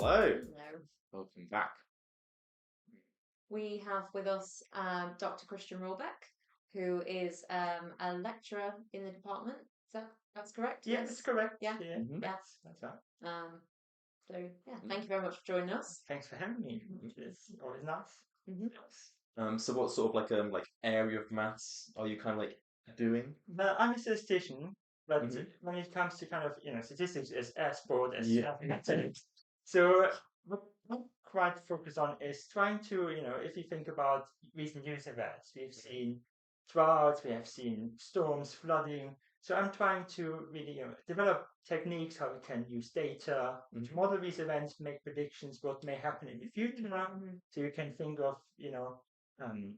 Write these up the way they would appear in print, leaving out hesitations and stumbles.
Hello. Hello. Welcome back. We have with us Dr. Christian Rohrbeck, who is a lecturer in the department. That's correct? Yeah, that's correct. Yeah. Mhm. Yeah. That's right. So yeah, thank you very much for joining us. Thanks for having me. It's always nice. So what sort of like area of maths are you kind of like doing? Well, I'm a statistician, but Mhm. when it comes to kind of statistics is as broad as Yeah. mathematics. So what I'm quite focused on is trying to if you think about recent news events, we've seen droughts, we have seen storms, flooding. So I'm trying to really develop techniques how we can use data to model these events, make predictions what may happen in the future. So you can think of um,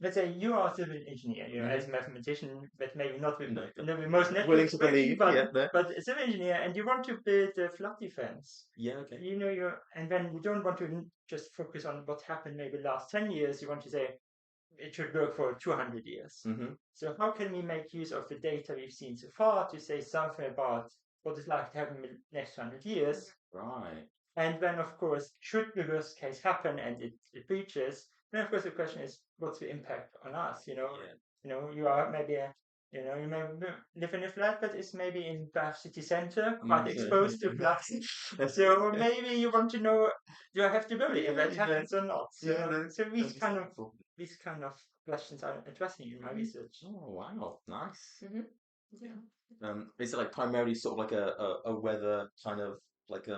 let's say you are a civil engineer, as a mathematician, but maybe not with No, the most willing network to believe, yeah, no. but a civil engineer, and you want to build a flood defense. Yeah, okay. And then you don't want to just focus on what happened maybe last 10 years. You want to say it should work for 200 years. Mm-hmm. So how can we make use of the data we've seen so far to say something about what it's like to happen in the next 100 years? Right. And then, of course, should the worst case happen and it breaches, then of course the question is, what's the impact on us? You are maybe you may live in a flat that is maybe in Bath city center, quite exposed to floods. So maybe you want to know, do I have to build it if that happens or not? So these kind of questions are interesting in my research. Oh wow, nice. Mm-hmm. Yeah. Is it like primarily sort of like a weather kind of like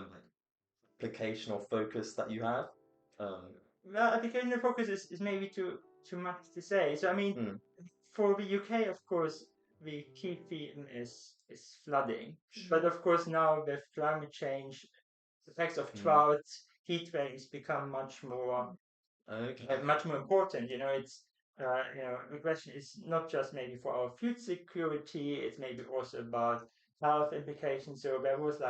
application or focus that you have? Well, application focus is maybe too much to say. So I mean, for the UK, of course, the key theme is flooding. But of course, now with climate change, the effects of droughts, heat waves become much more important. It's the question is not just maybe for our food security; it's maybe also about health implications. So there was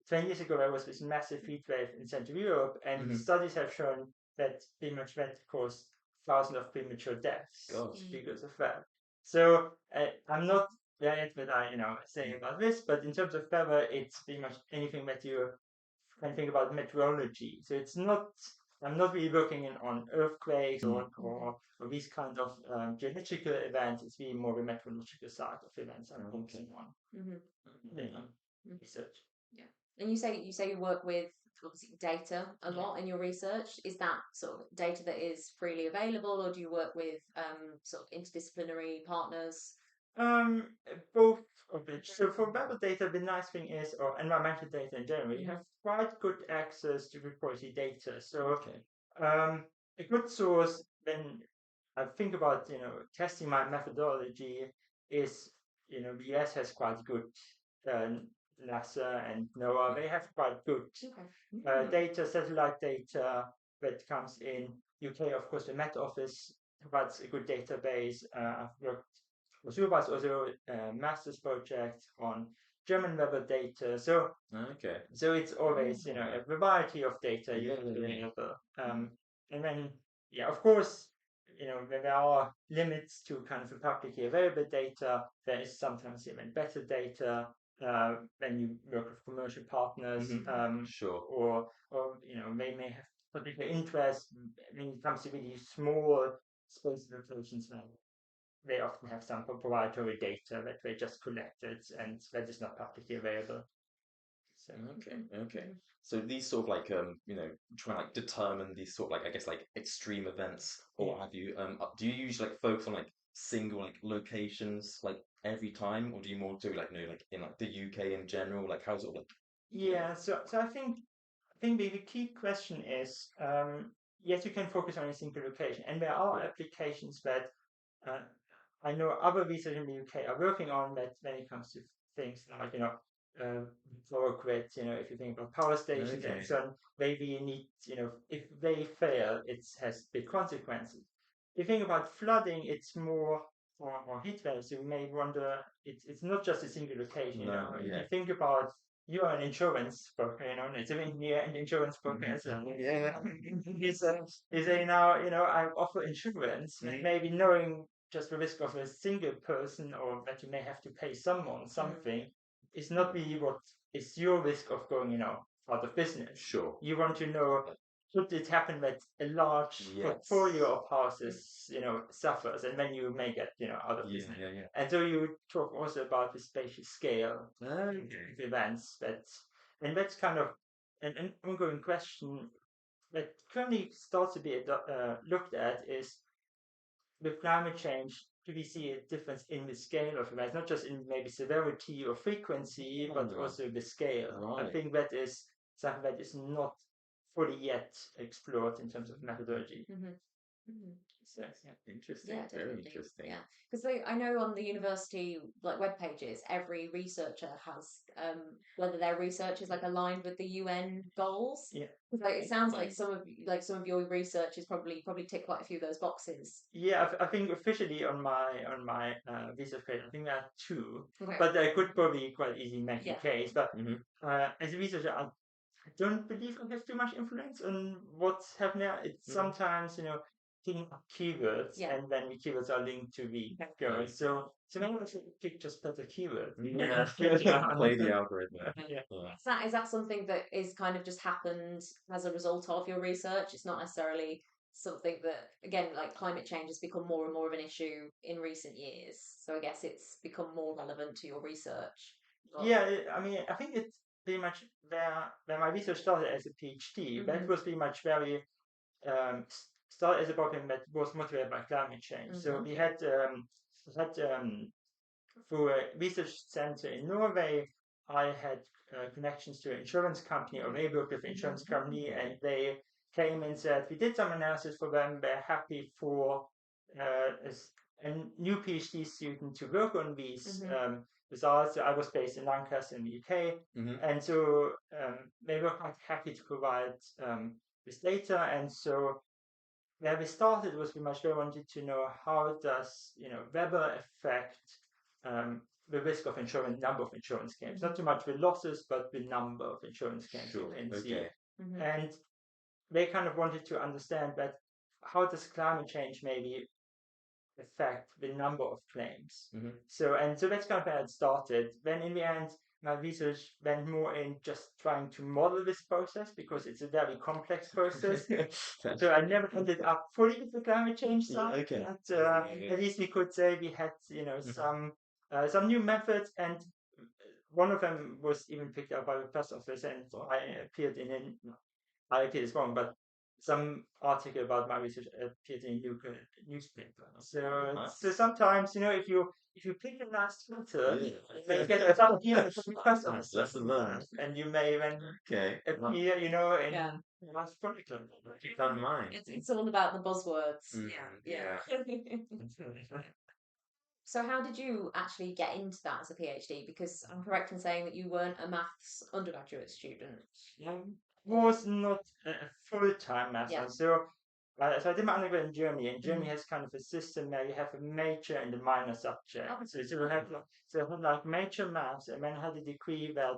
20 years ago, there was this massive heat wave in Central Europe, and studies have shown that pretty much that caused thousands of premature deaths because of that. So I'm not yet that saying about this, but in terms of weather, it's pretty much anything that you can think about meteorology. So I'm not really working on earthquakes or these kinds of geological events. It's really more the meteorological side of events I'm focusing on. Research. Yeah. And you say you work with obviously data a lot in your research. Is that sort of data that is freely available, or do you work with sort of interdisciplinary partners? Both of it. So for weather data, the nice thing is, or environmental data in general, you have quite good access to the quality data. So a good source when I think about testing my methodology is the US has quite good NASA and NOAA. They have quite good data, satellite data that comes in. UK, of course, the Met Office provides a good database. I've worked for supervised also a master's project on German weather data. So it's always a variety of data available. And then of course there are limits to kind of publicly available data. There is sometimes even better data when you work with commercial partners, Sure. or they may have particular interest when it comes to really small space locations. They often have some proprietary data that they just collected and that is not publicly available. So Okay. So these sort of like trying to like determine these sort of like I guess like extreme events or what have you. Do you usually like focus on like single like locations like every time, or do you more do like like in like the UK in general? Like how's it like? So I think the key question is yes, you can focus on a single location, and there are applications that I know other researchers in the UK are working on that when it comes to things like power grids. If you think about power stations and so on, maybe you need if they fail, it has big consequences. If you think about flooding, it's more or heat waves. You may wonder it's not just a single location. If you think about you are an insurance broker, it's an engineer and insurance broker. So you say now, I offer insurance, maybe knowing just the risk of a single person or that you may have to pay someone something is not really what is your risk of going, out of business. Sure. You want to know, could it happen that a large portfolio of houses, suffers, and then you may get, out of business. Yeah. And so you talk also about the spatial scale of events and that's kind of an ongoing question that currently starts to be looked at is with climate change, do we see a difference in the scale of events, not just in maybe severity or frequency, but also the scale? Right. I think that is something that is not fully yet explored in terms of methodology. So, interesting. Yeah, Very definitely. interesting. Yeah, because I know on the university web pages, every researcher has whether their research is aligned with the UN goals. Yeah. It sounds like some of your research is probably tick quite a few of those boxes. Yeah, I think officially on my research page, I think there are 2, Okay. but I could probably quite easily make Yeah. a case. But as a researcher, I don't believe I have too much influence on what's happening. It's sometimes, thinking of keywords, and then the keywords are linked to the goals. So maybe I should pick just better keywords. Play the algorithm. Is that something that is kind of just happened as a result of your research? It's not necessarily something that, again, climate change has become more and more of an issue in recent years. So I guess it's become more relevant to your research. Yeah, I mean, I think it's pretty much where my research started as a PhD. That was pretty much very started as a problem that was motivated by climate change. So we had for a research center in Norway, I had connections to an insurance company, or maybe with an insurance company, and they came and said, we did some analysis for them, they're happy for a new PhD student to work on these results. I was based in Lancaster in the UK, and so they were quite happy to provide this data. And so where we started was we much wanted to know how does weather affect the risk of insurance, number of insurance claims, not too much the losses, but the number of insurance claims you can see. And they kind of wanted to understand that how does climate change maybe affect the number of claims. So that's kind of where it started. Then in the end, my research went more in just trying to model this process because it's a very complex process. So I never ended up fully with the climate change side. But, at least we could say we had some new methods, and one of them was even picked up by the press office, and I appeared is wrong, but some article about my research appeared in a newspaper. So sometimes, if you pick a nice Twitter, you may get some press office. Lesson learned. And you may then appear, in nice article. Keep that in mind. It's all about the buzzwords. Yeah. So how did you actually get into that as a PhD? Because I'm correct in saying that you weren't a maths undergraduate student. Was not a full-time master. So I did my undergrad in Germany, and Germany has kind of a system where you have a major and a minor subject. So you have major maths, and then I had a degree that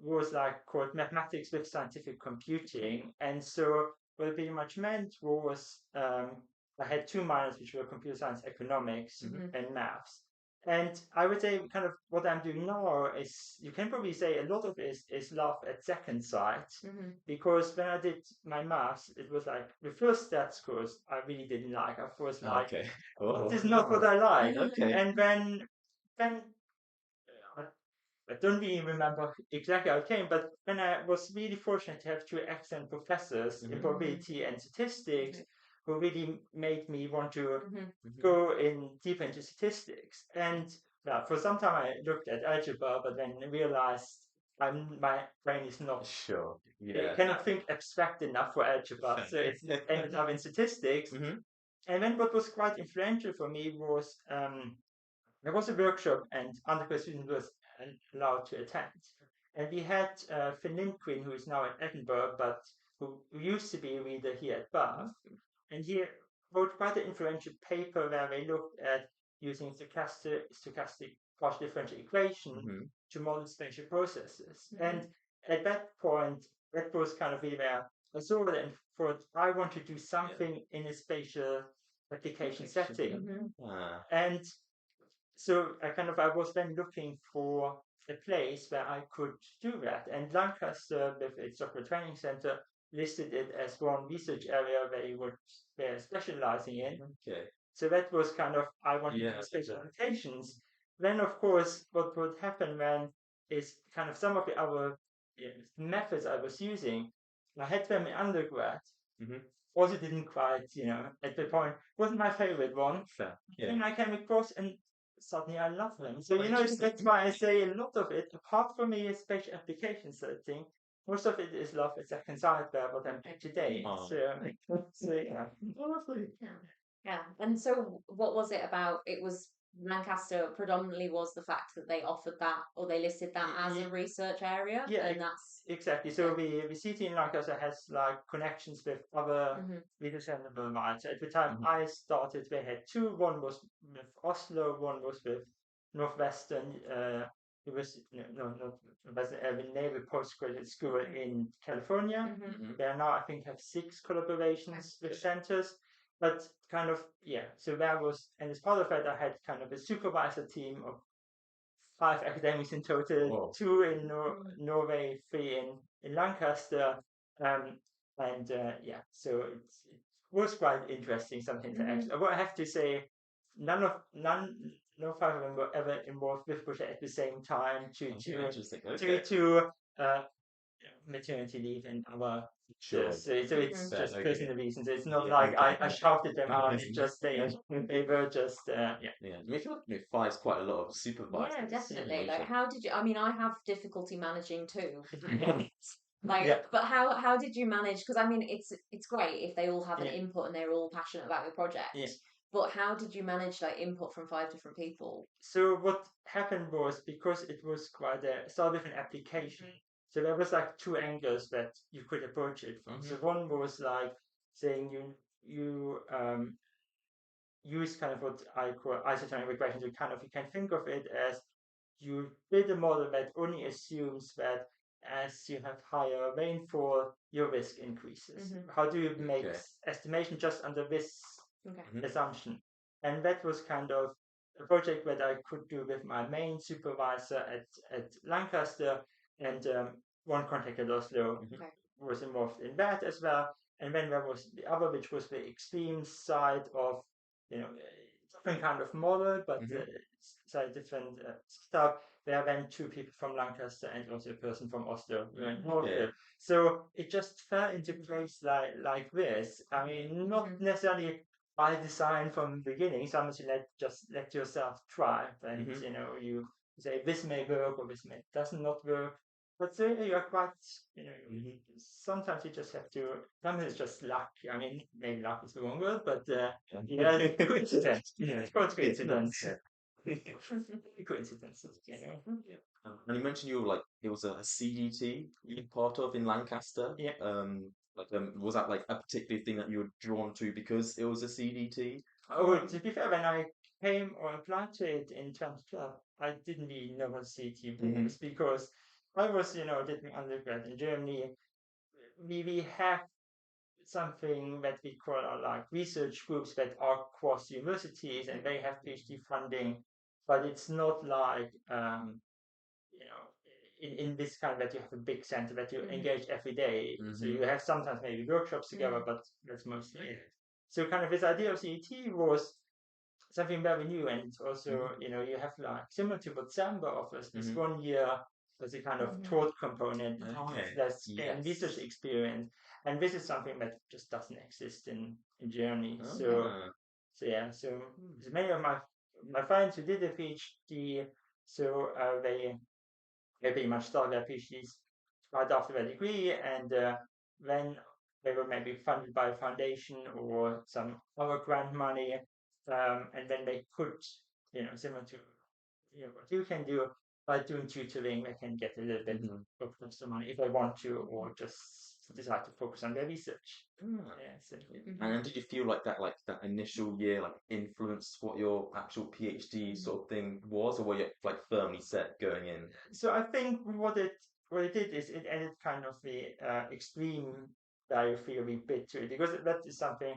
was called mathematics with scientific computing. And so what it pretty much meant was I had 2 minors, which were computer science, economics, and maths. And I would say kind of what I'm doing now is, you can probably say a lot of it is love at second sight, because when I did my maths, it was the first stats course I really didn't like. I was this is not what I like. And then I don't really remember exactly how it came, but when I was really fortunate to have 2 excellent professors in probability and statistics, who really made me want to go deeper into statistics. And for some time I looked at algebra, but then realized my brain is not it cannot think abstract enough for algebra, so it ended up in statistics. And then what was quite influential for me was there was a workshop, and undergraduate students was allowed to attend. And we had Finn Lindgren, who is now at Edinburgh, but who used to be a reader here at Bath. And he wrote quite an influential paper where they looked at using stochastic partial differential equation to model spatial processes. And at that point, that was kind of really where I saw it and thought, I want to do something in a spatial application setting. And so I was then looking for a place where I could do that. And Lancaster, with its software training center, listed it as one research area were specializing in. Okay. So that was I wanted to do special applications. Then, of course, what would happen then is some of the other methods I was using, I had them in undergrad. Also didn't quite, at the point, wasn't my favorite one. Fair. Yeah. And I came across and suddenly I love them. So, that's why I say a lot of it, apart from the special application setting, most of it is love. It's a side where what I'm doing today. Oh. So yeah. Lovely. Yeah. And so what was it about? It was Lancaster predominantly was the fact that they offered that, or they listed that as a research area. Yeah, and that's exactly. So the city in Lancaster has connections with other research centers worldwide. So at the time I started, they had two. One was with Oslo, one was with Northwestern. It was not the Naval Postgraduate School in California. They now I think have 6 collaborations with centers. But so that was, and as part of that, I had a supervisor team of 5 academics in total. Whoa. 2 in Norway, 3 in Lancaster, so it was quite interesting. Something to actually. What I have to say, no 5 of them were ever involved with project at the same time to maternity leave and other. Sure. So it's just personal reasons. It's not like I shouted them out. It's just they were just Yeah. I feel like 5's quite a lot of supervisors. Yeah, definitely. Like, how did you? I mean, I have difficulty managing too. But how did you manage? Because I mean, it's great if they all have an input and they're all passionate about the project. Yeah. But how did you manage input from 5 different people? So what happened was, because it was quite started with an application. So there was 2 angles that you could approach it from. So one was saying you use what I call isotonic regression. So you can think of it as you build a model that only assumes that as you have higher rainfall, your risk increases. How do you make estimation just under this assumption? And that was a project that I could do with my main supervisor at Lancaster, and one contact at Oslo was involved in that as well. And then there was the other, which was the extreme side of, different model, but different stuff. There are then 2 people from Lancaster and also a person from Oslo. So it just fell into place like this. I mean, not necessarily by design from the beginning. Sometimes you let yourself try, and you say this may work or this may does not work. But you are quite, sometimes you just have to, sometimes it's just luck. I mean, maybe luck is the wrong word, but coincidence. It's called coincidence. Coincidences, And you mentioned you were it was a CDT you were part of in Lancaster. Yeah. Was that a particular thing that you were drawn to because it was a CDT? Oh, to be fair, when I came or applied to it in 2012, I didn't really know what CDT was, because I was, did my undergrad in Germany. We have something that we call research groups that are cross universities, and they have PhD funding, but it's not in this that you have a big center that you engage every day. So you have sometimes maybe workshops together, but that's mostly it. So this idea of CET was something very new, and also you have similar to what Samba offers, this 1 year as a taught component, less research experience, and this is something that just doesn't exist in Germany. So many of my friends who did a PhD, so they pretty much started their PhDs right after their degree, and then they were maybe funded by a foundation or some other grant money, and then they could, similar to what you can do, by doing tutoring, they can get a little bit of extra money if they want to, or just decide to focus on their research. And did you feel that initial year influenced what your actual PhD sort of thing was, or were you firmly set going in? So I think what it did is it added the extreme value theory bit to it, because that is something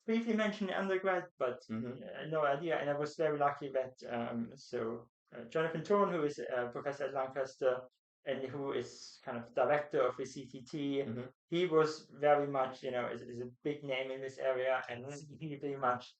briefly mentioned in undergrad, but no idea. And I was very lucky that Jonathan Thorne, who is a professor at Lancaster and who is kind of director of the CTT, he was very much, is a big name in this area, and he very much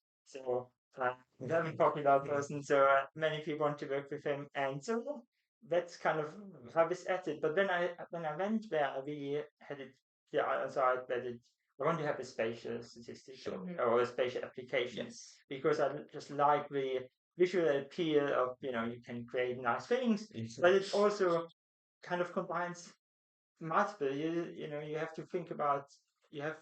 very popular person. So many people want to work with him, and so that's kind of how we started. But when I went there, I really had it the other side that I want to have a spatial statistics or a spatial application because I just like the visual appeal of you can create nice things, but it also kind of combines multiple. You have to think about you have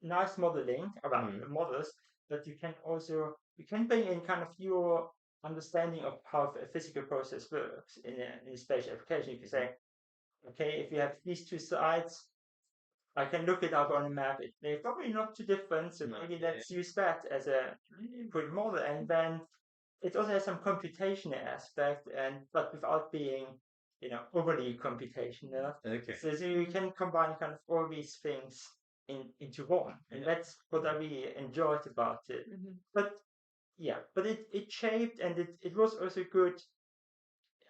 nice modeling about the models, but you can bring in kind of your understanding of how a physical process works in a spatial application. You can say, okay, if you have these two sides, I can look it up on a map. They're probably not too different, so maybe let's use that as a good model. And then it also has some computational aspect, but without being, overly computational. Okay. So you can combine kind of all these things into one, and that's what I really enjoyed about it. But it shaped, and it was also good.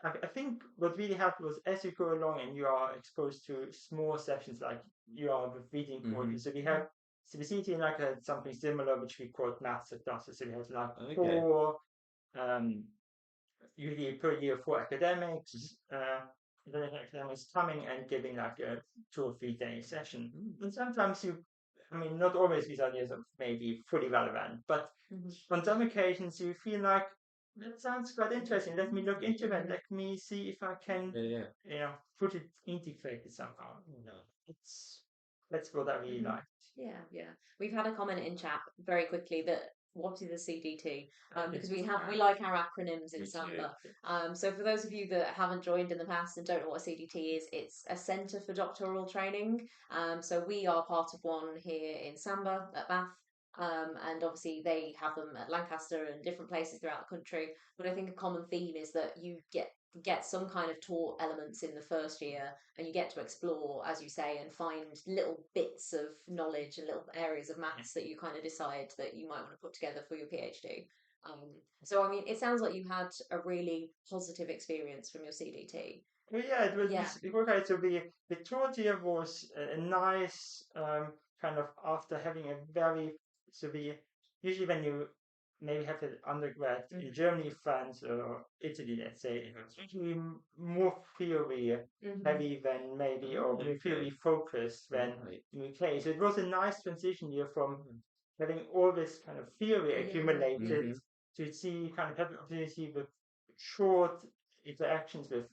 I think what really helped was as you go along and you are exposed to small sections like you are with reading courses. So we have CBCT and like had something similar which we called maths classes. So we had like 4 usually per year 4 academics. Then academics coming and giving like a 2 or 3 day session. And sometimes not always these ideas are maybe fully relevant, but on some occasions you feel like that sounds quite interesting. Let me look into that. Let me see if I can, put it integrated somehow. That's what I really like. Yeah. We've had a comment in chat very quickly that what is a CDT? Because we like our acronyms in Samba. So for those of you that haven't joined in the past and don't know what a CDT is, it's a Centre for Doctoral Training. So we are part of one here in Samba at Bath. And obviously they have them at Lancaster and different places throughout the country. But I think a common theme is that you get some kind of taught elements in the first year, and you get to explore, as you say, and find little bits of knowledge and little areas of maths that you kind of decide that you might want to put together for your PhD. So I mean, it sounds like you had a really positive experience from your CDT. Well, yeah, it was. Okay, so the third year was a nice kind of after having a very usually when you maybe have an undergrad in Germany, France, or Italy, let's say, it's usually more theory heavy than maybe or more theory focused than in UK. So it was a nice transition year from having all this kind of theory accumulated to see kind of have the opportunity with short interactions with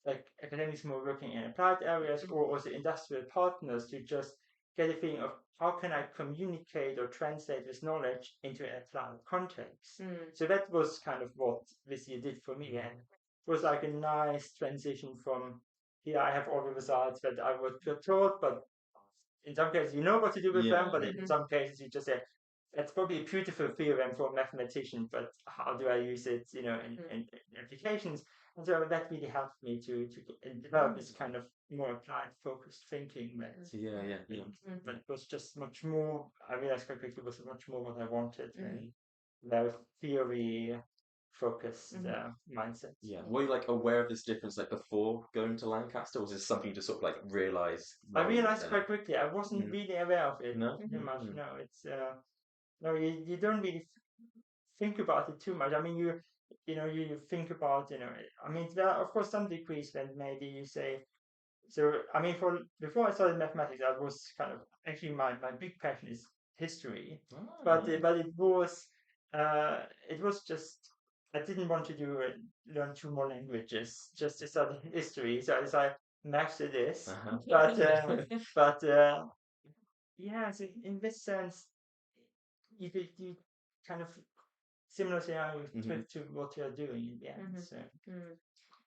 like academics more working in applied areas or also industrial partners to just get a feeling of how can I communicate or translate this knowledge into an applied context. So that was kind of what this year did for me, and it was like a nice transition from here I have all the results that I was taught, but in some cases you know what to do with them, but in some cases you just say that's probably a beautiful theorem for a mathematician, but how do I use it, in applications? And so that really helped me to develop this kind of more applied, focused thinking. But it was just much more. I realized quite quickly it was much more what I wanted than the theory focused mindset. Yeah. Were you like aware of this difference like before going to Lancaster, or was this something you just sort of like realized? I realized quite quickly. I wasn't really aware of it too much. No, it's no, you don't really think about it too much. I mean, you think about, I mean, there are of course some degrees when maybe you say, so I mean, before I started mathematics, I was kind of actually my big passion is history, but it was just I didn't want to learn 2 more languages just to study history, so I decided maths it is, but yeah, so in this sense, you kind of similar to how you to what you're doing in the end. So.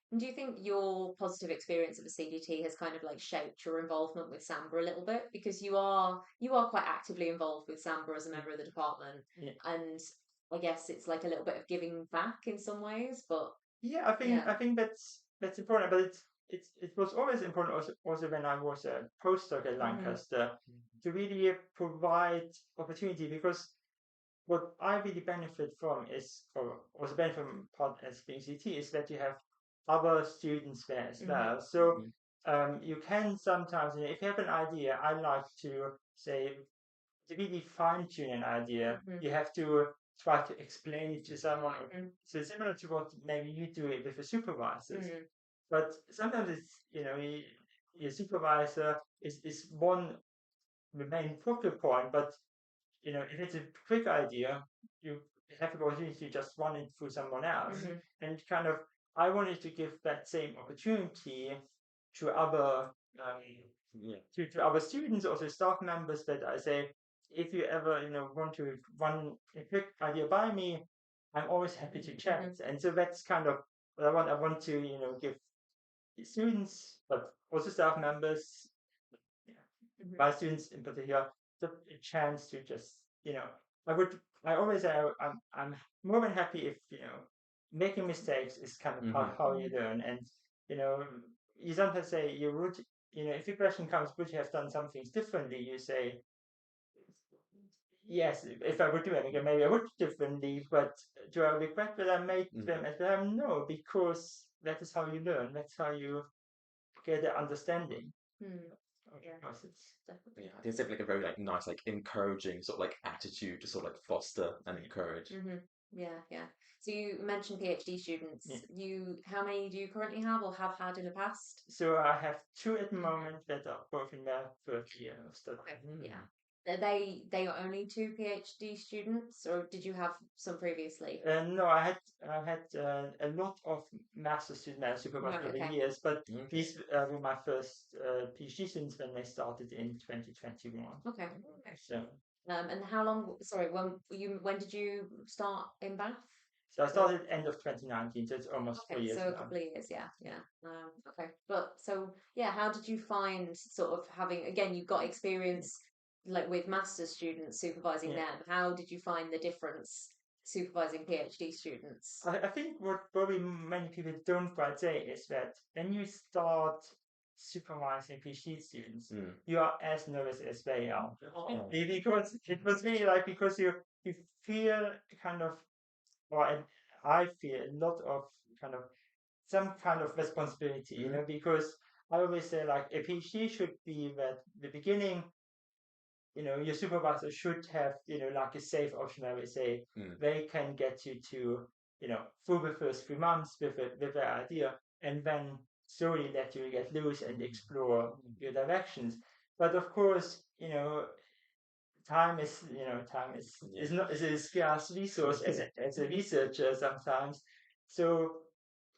And do you think your positive experience of a CDT has kind of like shaped your involvement with Samba a little bit? Because you are quite actively involved with Samba as a member of the department, and I guess it's like a little bit of giving back in some ways. But I think that's important. But it was always important also when I was a postdoc at Lancaster to really provide opportunity, because what I really benefit from is, or also benefit from part as PhD, is that you have other students there as well. So you can sometimes, if you have an idea, I like to say, to really fine tune an idea, you have to try to explain it to someone. So similar to what maybe you do it with the supervisors. But sometimes it's, your supervisor is one the main focal point, but if it's a quick idea, you have the opportunity to just run it through someone else. And kind of, I wanted to give that same opportunity to other to other students, also staff members, that I say, if you ever want to run a quick idea by me, I'm always happy to chat. And so that's kind of what I want. I want to give students, but also staff members, my students in particular, the chance to just I always say I'm more than happy if making mistakes is kind of how you learn. And you sometimes say you would if your question comes, would you have done some things differently, you say yes, if I would do it again, maybe I would differently, but do I regret that I made them as well? No, because that is how you learn. That's how you get the understanding. Process. Yeah, I think it's like a very nice, encouraging sort of attitude to sort of foster and encourage. Yeah. So you mentioned PhD students. How many do you currently have or have had in the past? So I have 2 at the moment that are both in their first year of study. Yeah. Are they are only 2 PhD students, or did you have some previously? No, I had a lot of master students and supervised over the years, but these were my first PhD students when they started in 2021. Okay. So. And how long? Sorry, when did you start in Bath? So I started end of 2019, so it's almost 4 years so now. a couple of years, yeah. Okay, but so how did you find sort of having, again, you've got experience with master's students supervising them. How did you find the difference supervising PhD students? I think what probably many people don't quite say is that when you start supervising PhD students, you are as nervous as they are. Because it was really because you feel kind of, or I feel a lot of kind of some kind of responsibility, because I always say a PhD should be that the beginning, your supervisor should have, a safe option, I would say, they can get you to, through the first 3 months with their idea, and then slowly let you get loose and explore your directions. But of course, time is not is a scarce resource as a researcher sometimes. So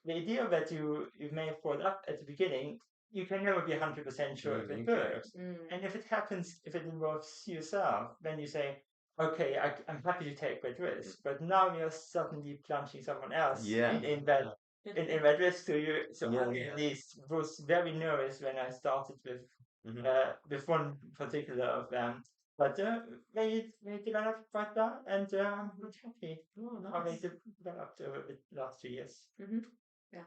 the idea that you may have brought up at the beginning, you can never be 100% sure if it works. And if it happens, if it involves yourself, then you say, okay, I'm happy to take that risk. But now you're suddenly plunging someone else in that risk. So I at least was very nervous when I started with one particular of them. But they developed quite well, and I'm happy how they developed over the last 2 years. Yeah.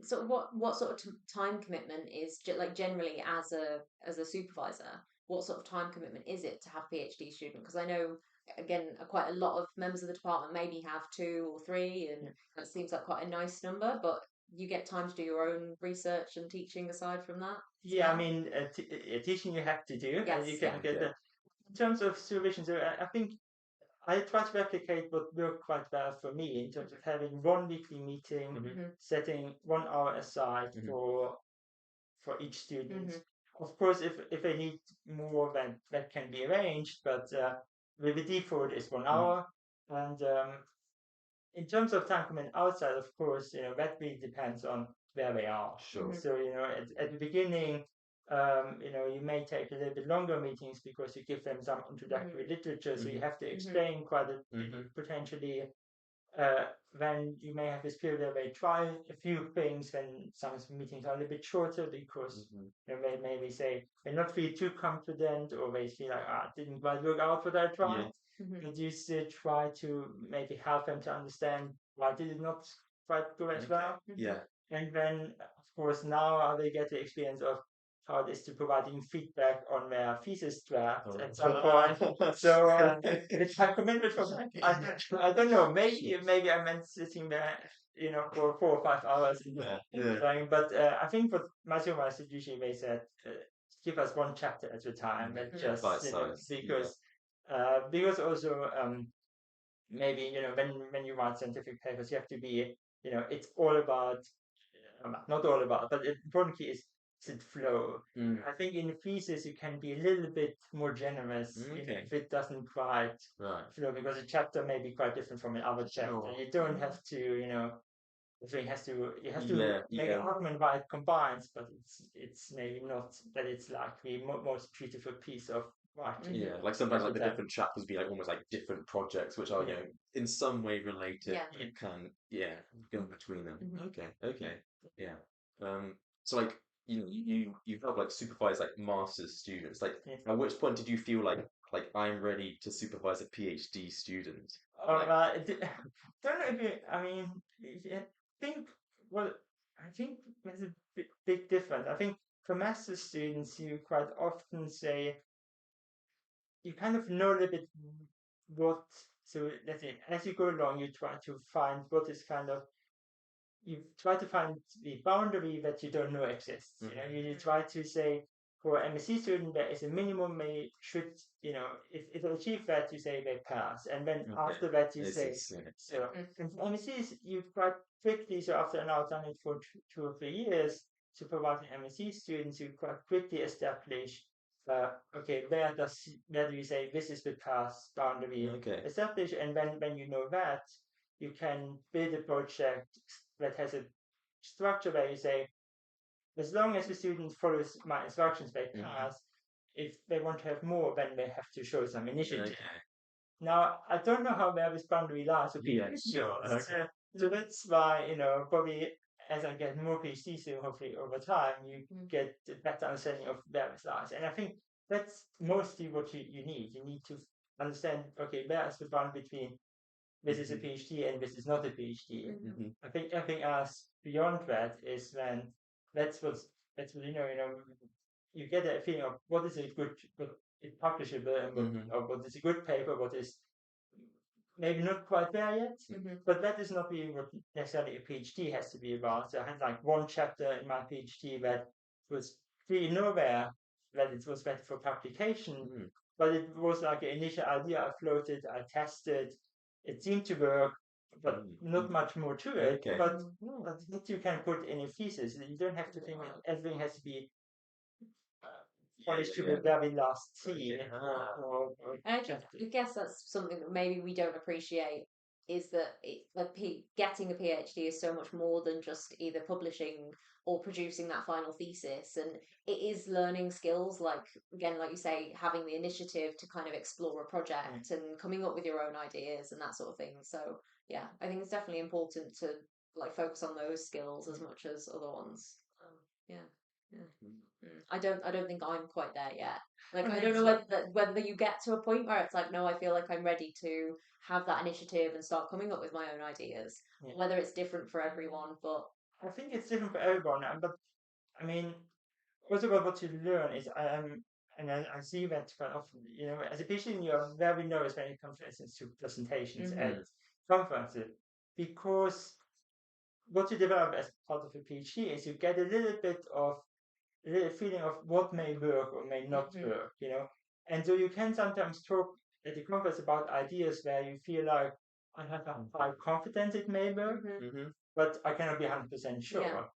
So what sort of time commitment is generally as a supervisor? What sort of time commitment is it to have a PhD student? Because I know, again, quite a lot of members of the department maybe have 2 or 3, and that seems like quite a nice number. But you get time to do your own research and teaching aside from that. Yeah, I mean, teaching you have to do, and you can get in terms of supervision. So I think I try to replicate what worked quite well for me in terms of having 1 weekly meeting, setting 1 hour aside for each student. Of course, if they need more, then that can be arranged, but the default is 1 hour. And in terms of time commitment outside, of course, that really depends on where they are. Sure. So, at the beginning, you may take a little bit longer meetings because you give them some introductory literature, so you have to explain quite potentially. Then you may have this period where they try a few things, when some meetings are a little bit shorter because they maybe say they're not feeling too confident, or they feel like, it didn't quite work out what I tried. And you still try to maybe help them to understand why did it not quite good as well. Yeah. And then, of course, now they get the experience of how it is to providing feedback on their thesis draft at some point. So it's a commitment from I don't know, maybe I meant sitting there, for 4 or 5 hours. But I think what my supervisor usually they said, give us one chapter at a time, and just because also maybe when you write scientific papers, you have to be it's all about not all about, but the important key is it flow. I think in thesis you can be a little bit more generous if it doesn't quite flow, because a chapter may be quite different from another chapter. You don't have to, so you have to make an argument why it combines, but it's maybe not that it's like the most beautiful piece of writing. Yeah, like sometimes like the different chapters be like almost like different projects which are in some way related. It can go between them. Okay. Yeah. So like you help like supervise like master's students. Like at which point did you feel like I'm ready to supervise a PhD student? I don't know if you, I mean, I think, well, I think there's a big difference. I think for master's students, you quite often say, you kind of know a little bit so let's say, as you go along, you try to find what is kind of, you try to find the boundary that you don't know exists. You try to say, for an MSc student, there is a minimum they should, if they achieve that, you say they pass. And then after that, you say, so. And for MSCs, you quite quickly, so after now done it for 2 or 3 years, supervising MSc students, you quite quickly establish, where do you say this is the pass boundary established? And when you know that, you can build a project that has a structure where you say, as long as the student follows my instructions, they pass. If they want to have more, then they have to show some initiative. Now, I don't know how where this boundary lies. So that's why, probably as I get more PhDs, so hopefully over time, you get a better understanding of where this lies. And I think that's mostly what you need. You need to understand, where is the boundary between this is a PhD and this is not a PhD. I think everything else beyond that is when that's what you get a feeling of what is a good, what is publishable, and what is a good paper, what is maybe not quite there yet. But that is not really what necessarily a PhD has to be about. So I had like one chapter in my PhD that was really nowhere that it was ready for publication, but it was like an initial idea I floated, I tested. It seemed to work, but not much more to it. But that you can put in a thesis. You don't have to think that everything has to be polished to the very last T. I guess that's something that maybe we don't appreciate, is that getting a PhD is so much more than just either publishing or producing that final thesis, and it is learning skills like you say, having the initiative to kind of explore a project and coming up with your own ideas and that sort of thing. So I think it's definitely important to focus on those skills as much as other ones. I don't think I'm quite there yet. I don't know whether you get to a point where it's like, no, I feel like I'm ready to have that initiative and start coming up with my own ideas. Whether it's different for everyone, but I think it's different for everyone. But I mean, also about what you learn is and I see that quite often. As a PhD, you're very nervous when it comes, for instance, to presentations at conferences, because what you develop as part of a PhD is you get a little feeling of what may work or may not work, and so you can sometimes talk at the conference about ideas where you feel like I have a high confidence it may work, but I cannot be 100% sure.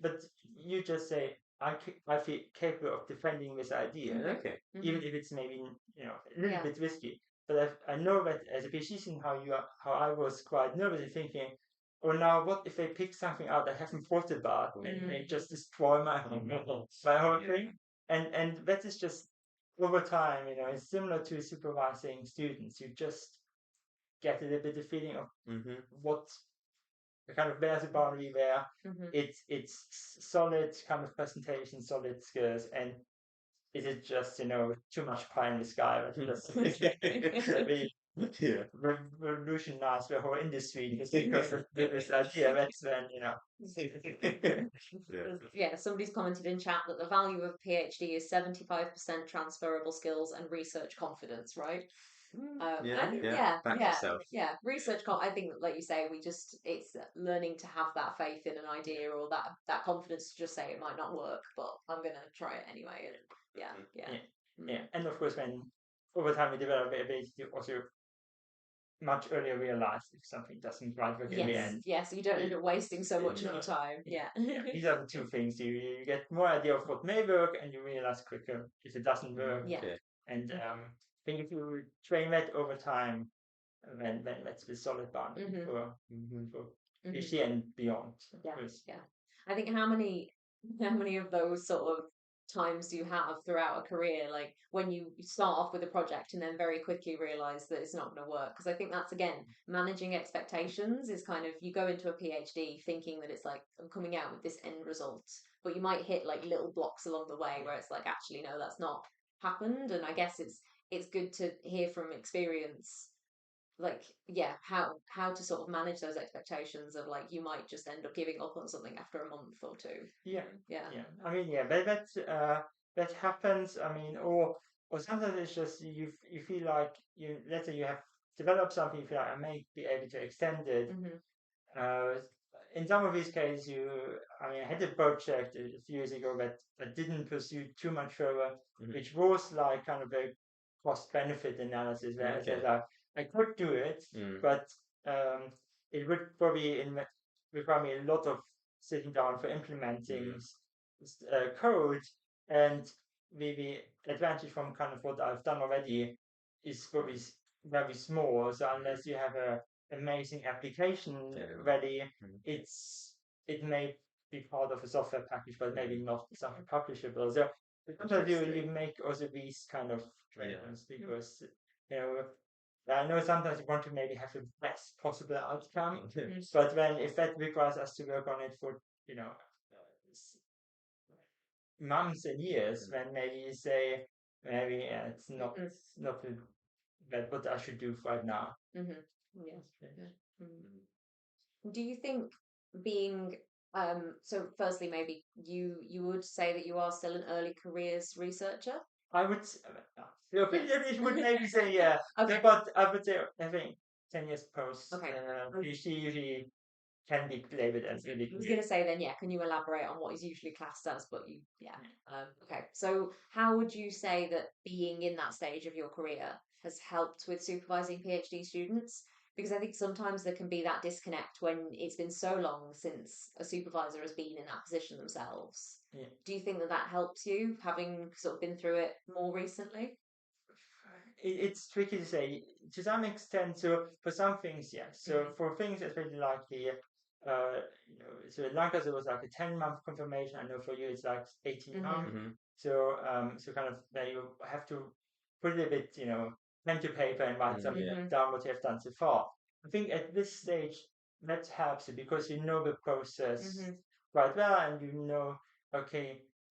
But you just say, I feel capable of defending this idea, even if it's maybe a little bit risky. But I know that as a PhD student, how I was quite nervous in thinking, now what if they pick something out I haven't thought about and they just destroy my whole thing? And that is just over time, it's similar to supervising students. You just get a little bit of feeling of what kind of there's a boundary there. It's solid kind of presentation, solid skills, and is it just too much pie in the sky? Yeah. revolutionized the whole industry just because of this idea. That's when, Yeah. Somebody's commented in chat that the value of a PhD is 75% transferable skills and research confidence, right? Back yourself. I think, like you say, it's learning to have that faith in an idea or that confidence to just say it might not work, but I'm gonna try it anyway. And yeah. And of course, when over time we develop the ability to also much earlier realize if something doesn't quite work in the end. Yes, so you don't end up wasting so much of your time. Yeah. These are the two things. You get more idea of what may work, and you realize quicker if it doesn't work. Yeah. And I think if you train that over time, then that's the solid bound for PhD and beyond. Yeah. I think how many of those sort of times do you have throughout a career, like when you start off with a project and then very quickly realize that it's not going to work? Because I think that's, again, managing expectations is kind of, you go into a PhD thinking that it's like, I'm coming out with this end result, but you might hit like little blocks along the way where it's like, actually no, that's not happened. And I guess it's good to hear from experience, like, how to sort of manage those expectations of, like, you might just end up giving up on something after a month or two. I mean, that happens. I mean, or sometimes it's just you feel like let's say you have developed something, you feel like I may be able to extend it. In some of these cases, I had a project a few years ago that didn't pursue too much further, which was like kind of a cost-benefit analysis where I said like, I could do it, but it would probably require me a lot of sitting down for implementing code, and the advantage from kind of what I've done already is probably very small. So unless you have a amazing application ready, it may be part of a software package, but maybe not something publishable. So sometimes you make also these kind of trade-offs because I know sometimes you want to maybe have the best possible outcome, but if that requires us to work on it for months and years, then maybe you say it's not what I should do right now. Do you think being so firstly, maybe you would say that you are still an early careers researcher? I would would maybe say Okay. but I would say I think 10 years post PhD usually can be labeled as really. I was going to say then, can you elaborate on what is usually classed as, but okay. So how would you say that being in that stage of your career has helped with supervising PhD students? Because I think sometimes there can be that disconnect when it's been so long since a supervisor has been in that position themselves. Do you think that helps you, having sort of been through it more recently? It's tricky to say. To some extent, so for some things, yes. So for things especially like the so in Lancaster it was like a 10-month confirmation. I know for you it's like 18 months. So kind of then you have to put a bit, pen to paper and write something down what you have done so far. I think at this stage that helps you because you know the process quite well and you know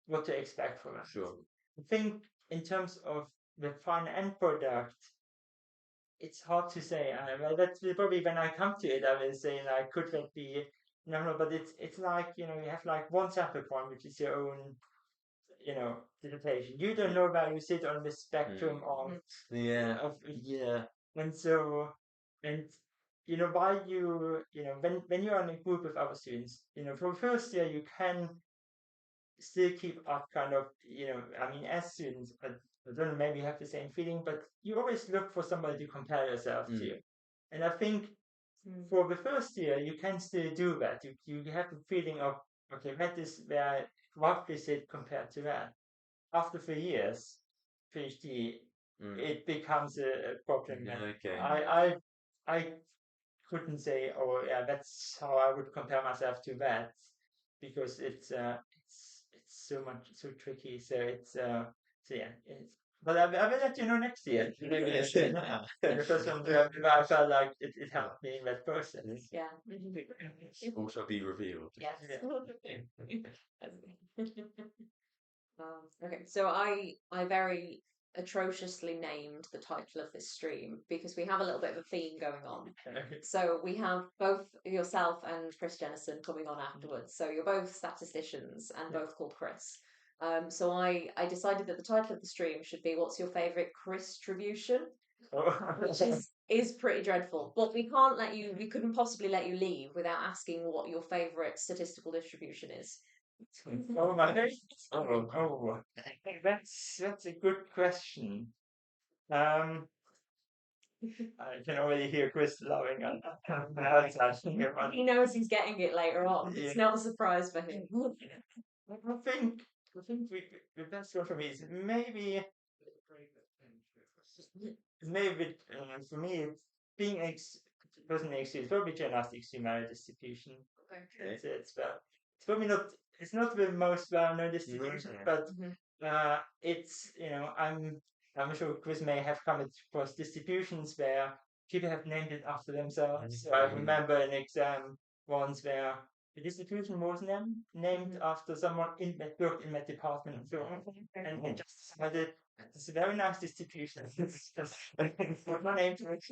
what to expect from it. Sure. I think in terms of the final end product, it's hard to say. That's probably when I come to it, I will say like, could that be? No, but it's like you have like one sample point, which is your own, dissertation. You don't know where you sit on the spectrum of and so while when you're in a group with other students, for first year you can still keep up kind of, I mean, as students, I don't know, maybe you have the same feeling, but you always look for somebody to compare yourself to. And I think for the first year, you can still do that. You have the feeling of, okay, that is where I roughly sit compared to that. After 3 years, PhD, it becomes a problem. I couldn't say, that's how I would compare myself to that, because it's so tricky. So it's but I will let you know next year. Because I felt like it helped me in that process. All shall be revealed. Yes. Okay, so I very atrociously named the title of this stream because we have a little bit of a theme going on. So we have both yourself and Chris Jennison coming on afterwards. So you're both statisticians and both called Chris. So I decided that the title of the stream should be "What's your favourite Chris-tribution?" which is pretty dreadful. But we couldn't possibly let you leave without asking what your favourite statistical distribution is. Oh my goodness. Oh, that's a good question. I can already hear Chris laughing on outside. He knows he's getting it later on. Yeah. It's not a surprise for him. I think the best one for me is maybe for me it's being person XC is probably gymnastic extreme distribution. Okay. It's probably not. It's not the most well-known distribution, but it's I'm sure Chris may have come across distributions where people have named it after themselves. So I remember an exam once where the distribution was named after someone that worked in my department, and I just decided it's a very nice distribution. It's just put my name to it.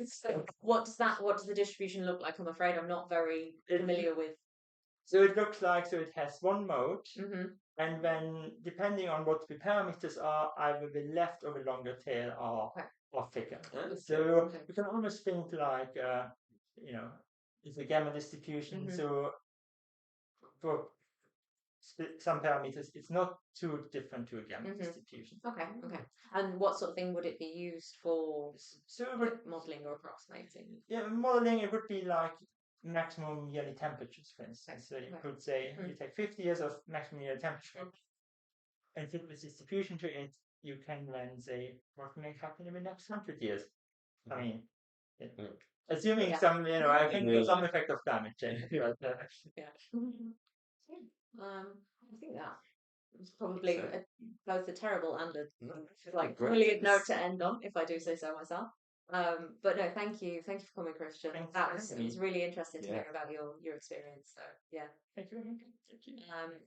What does the distribution look like? I'm afraid I'm not very familiar with. So it looks like it has one mode, Mm-hmm. and then depending on what the parameters are, either the left or the longer tail are thicker. So you can almost think like it's a gamma distribution. Mm-hmm. So for some parameters, it's not too different to a gamma distribution. Okay. And what sort of thing would it be used for? So modelling or approximating? Yeah, modelling it would be like maximum yearly temperatures, for instance. So you could say you take 50 years of maximum yearly temperature and fit the distribution to it. You can then say what may happen in the next 100 years. I mean, assuming some, I think some effect of climate change. I think that was probably both a terrible and a brilliant note to end on, if I do say so myself. But no, thank you for coming, Christian. It was really interesting to hear about your experience. So yeah, thank you.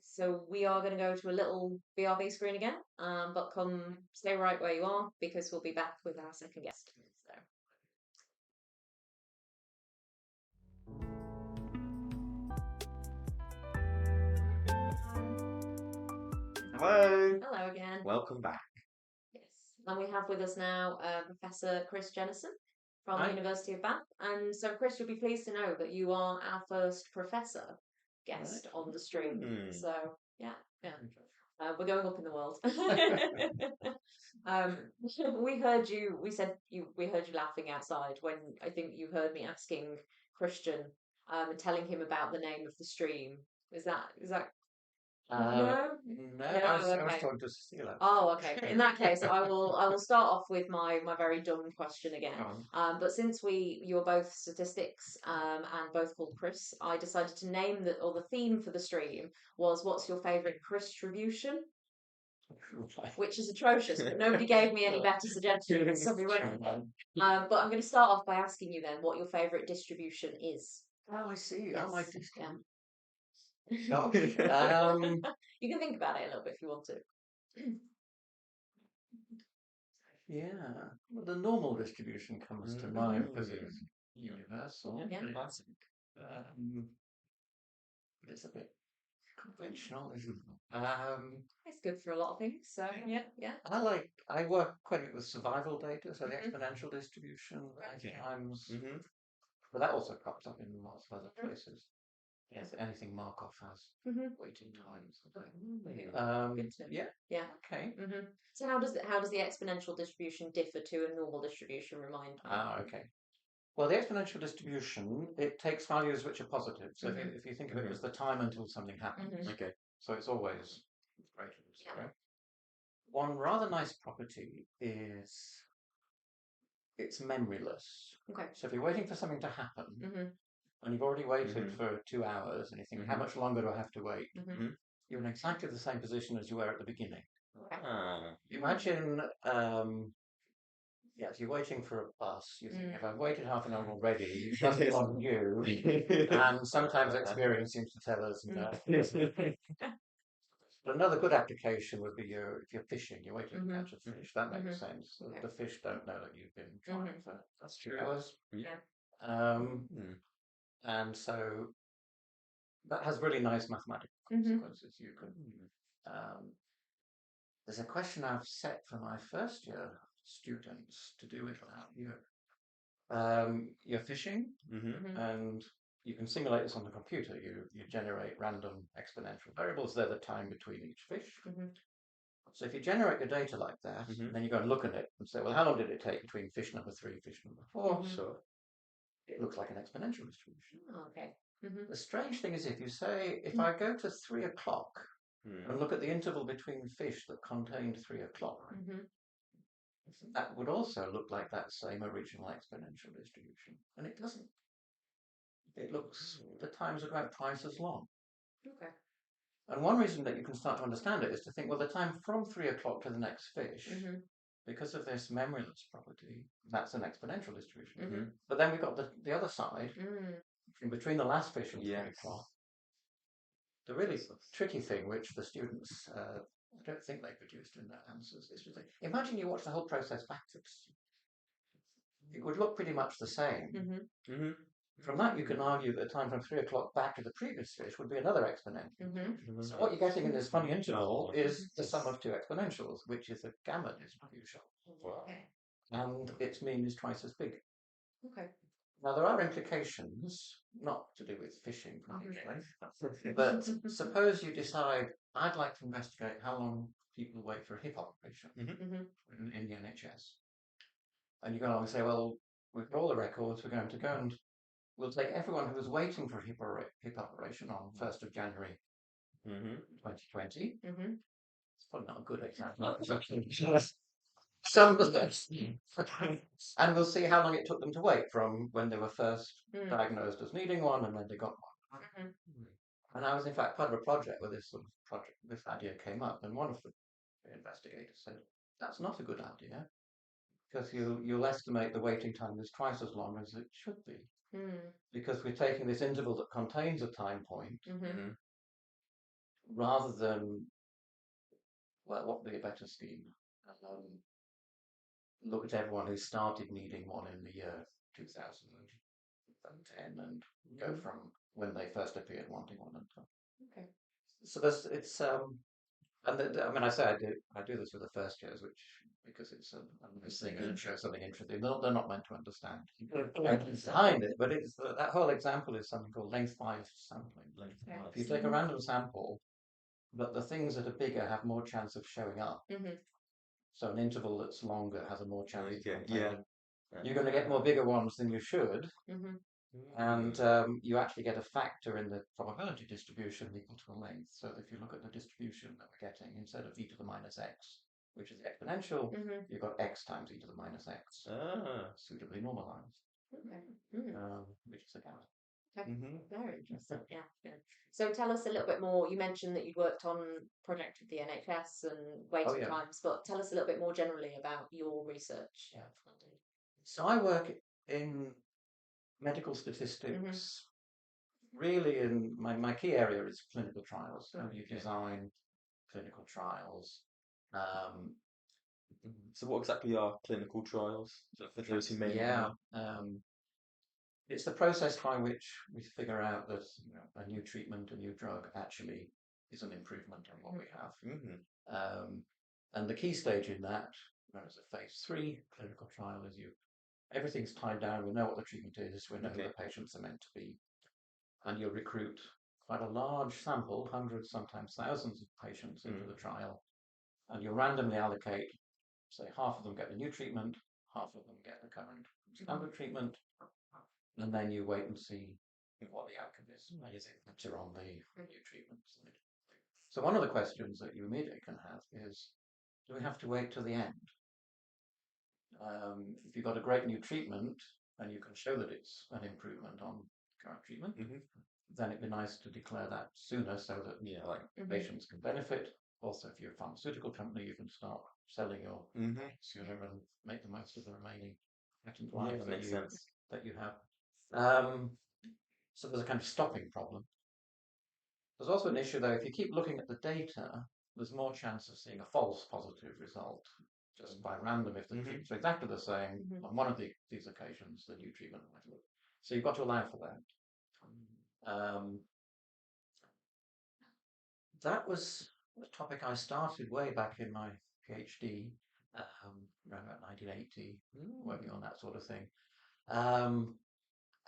so we are going to go to a little BRB screen again, but stay right where you are because we'll be back with our second guest. So. Hello. Hello again. Welcome back. Yes. And we have with us now Professor Chris Jennison from the University of Bath. And so, Chris, you'll be pleased to know that you are our first professor guest on the stream. So, yeah. We're going up in the world. We heard you. We heard you laughing outside when I think you heard me asking Christian and telling him about the name of the stream. Is that? No, I was told to steal it. Oh, okay. In that case, I will start off with my very dumb question again. But since you're both statistics and both called Chris, I decided to name the theme for the stream was "What's your favourite Chris-tribution?" Which is atrocious, but nobody gave me any better suggestions, so we went. But I'm going to start off by asking you then what your favourite distribution is. Oh, I see. Yes. Oh, my distribution. No. You can think about it a little bit if you want to. Yeah. Well, the normal distribution comes to mind because it's universal. Yeah. Classic. But it's a bit conventional, isn't it? It's good for a lot of things. So yeah. I work quite a bit with survival data, so the exponential distribution times. But that also crops up in lots of other places. Yes, anything Markov has waiting times. Good to know. Yeah. Okay. So how does the exponential distribution differ to a normal distribution? Remind me. Okay. Well, the exponential distribution, it takes values which are positive. So if you think of it as the time until something happens, so it's always greater than 0. One rather nice property is it's memoryless. Okay. So if you're waiting for something to happen, and you've already waited for 2 hours, and you think, how much longer do I have to wait? You're in exactly the same position as you were at the beginning. Imagine, you're waiting for a bus. You think, if I've waited half an hour already, nothing on you. And sometimes experience seems to tell us that. But another good application would be if you're fishing, you're waiting to catch a fish. That makes Mhm. sense. Okay. The fish don't know that you've been trying for That's true. hours. Yeah. And so that has really nice mathematical consequences. You can. There's a question I've set for my first year students to do with that. You're fishing, and you can simulate this on the computer. You generate random exponential variables. They're the time between each fish. So if you generate your data like that, and then you go and look at it and say, well, how long did it take between fish number 3, fish number 4? Sure. It looks like an exponential distribution. Okay. The strange thing is if I go to 3 o'clock and look at the interval between fish that contained 3 o'clock, that would also look like that same original exponential distribution. And it doesn't. It looks, the times are about twice as long. Okay. And one reason that you can start to understand it is to think, well, the time from 3 o'clock to the next fish, because of this memoryless property, that's an exponential distribution. But then we've got the other side, in between the last fish and 3 o'clock. The really tricky thing, which the students, I don't think they produced in their answers, is to say, imagine you watch the whole process backwards. It would look pretty much the same. From that, you can argue that the time from 3 o'clock back to the previous fish would be another exponential. So what you're getting in this funny interval is the sum of two exponentials, which is a gamma distribution. And its mean is twice as big. Okay. Now, there are implications, not to do with fishing, but suppose you decide, I'd like to investigate how long people wait for a hip operation in the NHS. And you go along and say, well, we've got all the records, we're going to go and we'll take everyone who was waiting for a hip operation on 1st of January 2020. It's probably not a good example. And we'll see how long it took them to wait from when they were first diagnosed as needing one and when they got one. And I was in fact part of a project where this idea came up, and one of the investigators said, that's not a good idea, because you'll estimate the waiting time is twice as long as it should be. Because we're taking this interval that contains a time point rather than, well, what would be a better scheme? Look at everyone who started needing one in the year 2010 and go from when they first appeared wanting one until. Okay. So I say I do this with the first years, which because it's a nice thing and it shows something interesting. They're not meant to understand behind it, but it's that whole example is something called lengthwise sampling. If you take a random sample, but the things that are bigger have more chance of showing up. So an interval that's longer has a more chance of containing. You're going to get more bigger ones than you should, and you actually get a factor in the probability distribution equal to a length. So if you look at the distribution that we're getting, instead of e to the minus x, which is the exponential, you've got x times e to the minus x, suitably normalized, which is a gamma. Okay. Very interesting. Yeah. So tell us a little bit more. You mentioned that you worked on a project with the NHS and waiting times, but tell us a little bit more generally about your research. Yeah. So I work in medical statistics. Really, in my key area is clinical trials. How do you design clinical trials? So what exactly are clinical trials? For those who may know. It's the process by which we figure out that a new treatment, a new drug actually is an improvement on what we have. And the key stage in that, known as a phase 3 clinical trial, is everything's tied down. We know what the treatment is. We know who the patients are meant to be. And you'll recruit quite a large sample, hundreds, sometimes thousands of patients into the trial. And you'll randomly allocate, say, half of them get the new treatment, half of them get the current standard treatment. And then you wait and see what the outcome is. Is it better on the new treatment side? So one of the questions that you immediately can have is, do we have to wait till the end? If you've got a great new treatment and you can show that it's an improvement on current treatment, then it'd be nice to declare that sooner so that patients can benefit. Also, if you're a pharmaceutical company, you can start selling your sooner and make the most of the remaining patent life that you have. So there's a kind of stopping problem. There's There's also an issue, though, if you keep looking at the data, there's more chance of seeing a false positive result just by random if the treatments are exactly the same on one of these occasions, the new treatment might look. So you've got to allow for that. That was the topic I started way back in my PhD, around about 1980, working on that sort of thing.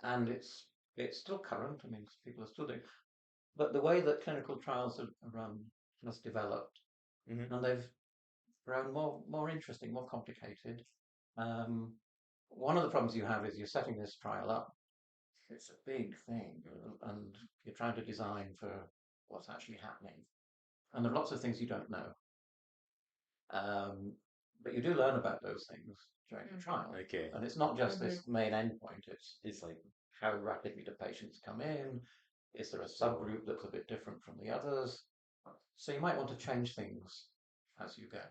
And it's still current. I mean, people are still doing. But the way that clinical trials are run has developed, and they've grown more interesting, more complicated. One of the problems you have is you're setting this trial up. It's a big thing, and you're trying to design for what's actually happening. And there are lots of things you don't know. But you do learn about those things during the trial. Okay. And it's not just this main endpoint. It's like how rapidly do patients come in? Is there a subgroup that's a bit different from the others? So you might want to change things as you go.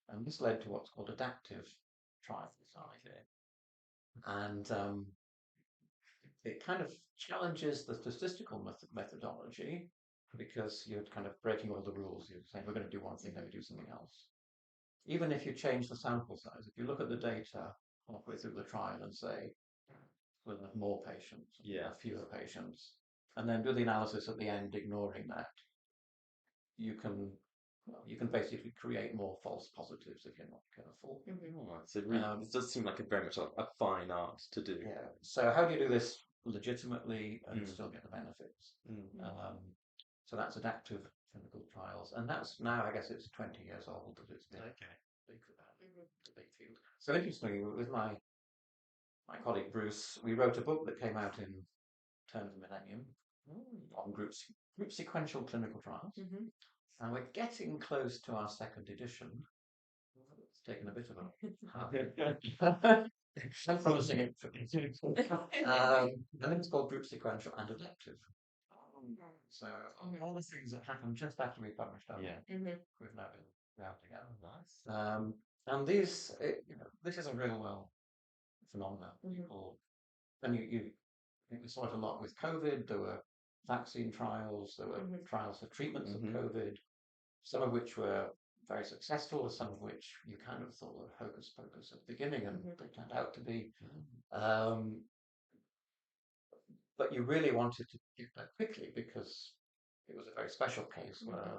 And this led to what's called adaptive trial design. And it kind of challenges the statistical methodology because you're kind of breaking all the rules. You're saying we're going to do one thing, then we do something else. Even if you change the sample size, if you look at the data halfway through the trial and say we'll have more patients, fewer patients, and then do the analysis at the end, ignoring that, you can basically create more false positives if you're not careful. So it really, it does seem like very much a fine art to do. Yeah. So how do you do this legitimately and still get the benefits? So that's adaptive clinical trials, and that's now, I guess, it's 20 years old that it's been big field. So interestingly, with my colleague Bruce, we wrote a book that came out in turn of the millennium on group sequential clinical trials, and we're getting close to our second edition. It's taken a bit of a I'm promising it. And it's called group sequential and adaptive. So all the things that happen just after we published our book, we've now been rounding out. Nice. And this is a real world phenomenon. People, and you we saw it a lot with COVID. There were vaccine trials. There were trials for treatments of COVID. Some of which were very successful, some of which you kind of thought were hocus pocus at the beginning, and they turned out to be. But you really wanted to do that quickly because it was a very special case where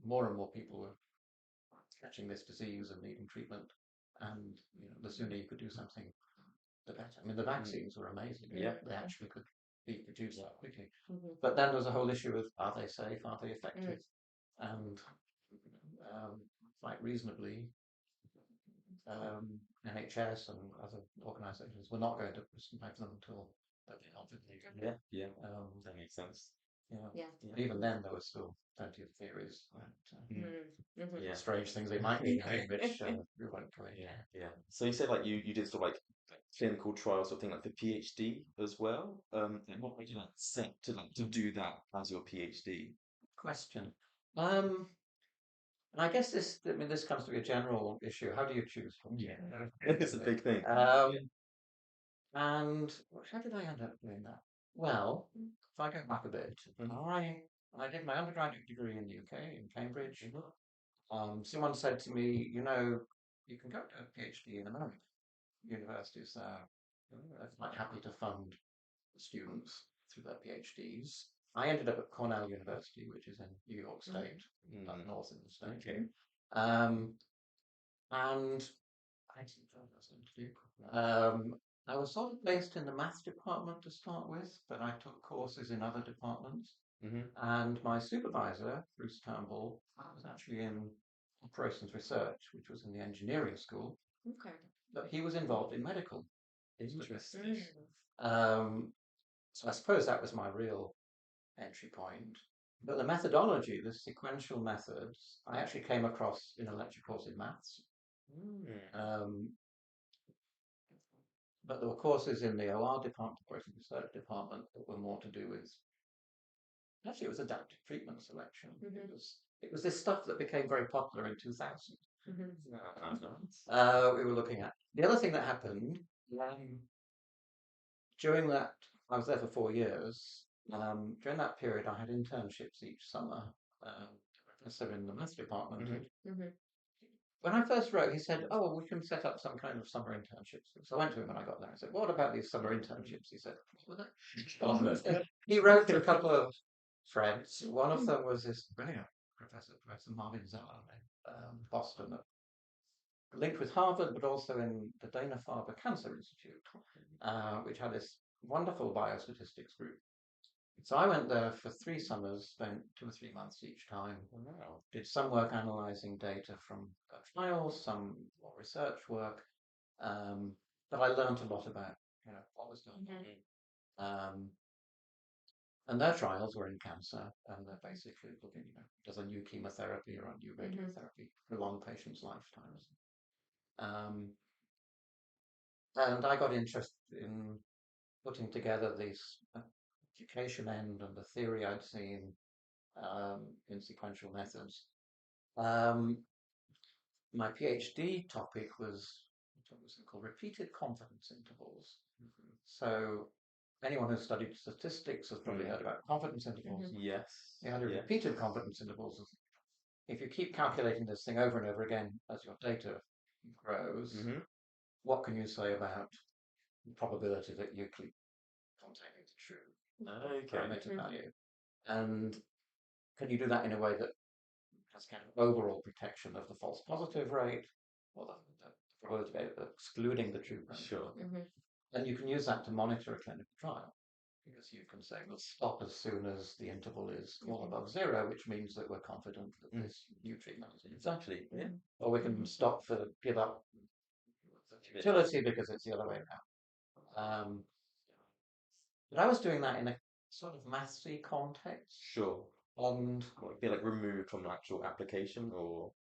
more and more people were catching this disease and needing treatment, and the sooner you could do something, the better. I mean, the vaccines were amazing. They actually could be produced that quickly. But then there's a whole issue of are they safe, are they effective, and quite reasonably, NHS and other organisations were not going to prescribe them until that makes sense. Even then, there was still plenty of theories about strange things they might be doing, which we won't go into. So you said like you did sort of like clinical trials sort of thing like for PhD as well. And what made you like set to do that as your PhD? Question. And I guess this comes to be a general issue. How do you choose? It's a big thing. And how did I end up doing that? Well, if I go back a bit, I did my undergraduate degree in the UK, in Cambridge. Someone said to me, you can go to a PhD in America. Universities there are quite happy to fund students through their PhDs. I ended up at Cornell University, which is in New York State, up north in the state. Okay. And I didn't know what I was going to do. I was sort of based in the maths department to start with, but I took courses in other departments. And my supervisor, Bruce Turnbull, was actually in operations research, which was in the engineering school. Okay. But he was involved in medical. Interesting. So I suppose that was my real entry point. But the methodology, the sequential methods, I actually came across in a lecture course in maths. But there were courses in the OR department, operations research department, that were more to do with. Actually, it was adaptive treatment selection. It was this stuff that became very popular in 2000. We were looking at. The other thing that happened during that, I was there for 4 years. During that period, I had internships each summer. Professor in the maths department. When I first wrote, he said, "Oh, we can set up some kind of summer internships." So I went to him when I got there. I said, "What about these summer internships?" He said, he wrote to a couple of friends. One of them was this brilliant professor, Professor Marvin Zeller, Boston, linked with Harvard, but also in the Dana-Farber Cancer Institute, which had this wonderful biostatistics group. So I went there for 3 summers, spent 2 or 3 months each time. Wow. Did some work analysing data from trials, some more research work, but I learned a lot about what was going on. And their trials were in cancer, and they're basically looking, does a new chemotherapy or a new radiotherapy prolong patients' lifetimes? And I got interested in putting together these education end and the theory I'd seen in sequential methods. My PhD topic was what was called repeated confidence intervals. So anyone who's studied statistics has probably heard about confidence intervals. Yes. Yeah, repeated confidence intervals. If you keep calculating this thing over and over again as your data grows, what can you say about the probability that you keep containing the true parameter value? And can you do that in a way that has kind of overall protection of the false positive rate, or the probability of excluding the true parameter? Sure. And you can use that to monitor a clinical trial, because you can say we'll stop as soon as the interval is all above 0, which means that we're confident that this new treatment is exactly. Yeah. Or we can stop for give up utility because it's the other way around. But I was doing that in a sort of mathsy context. Sure. And be like removed from the actual application, or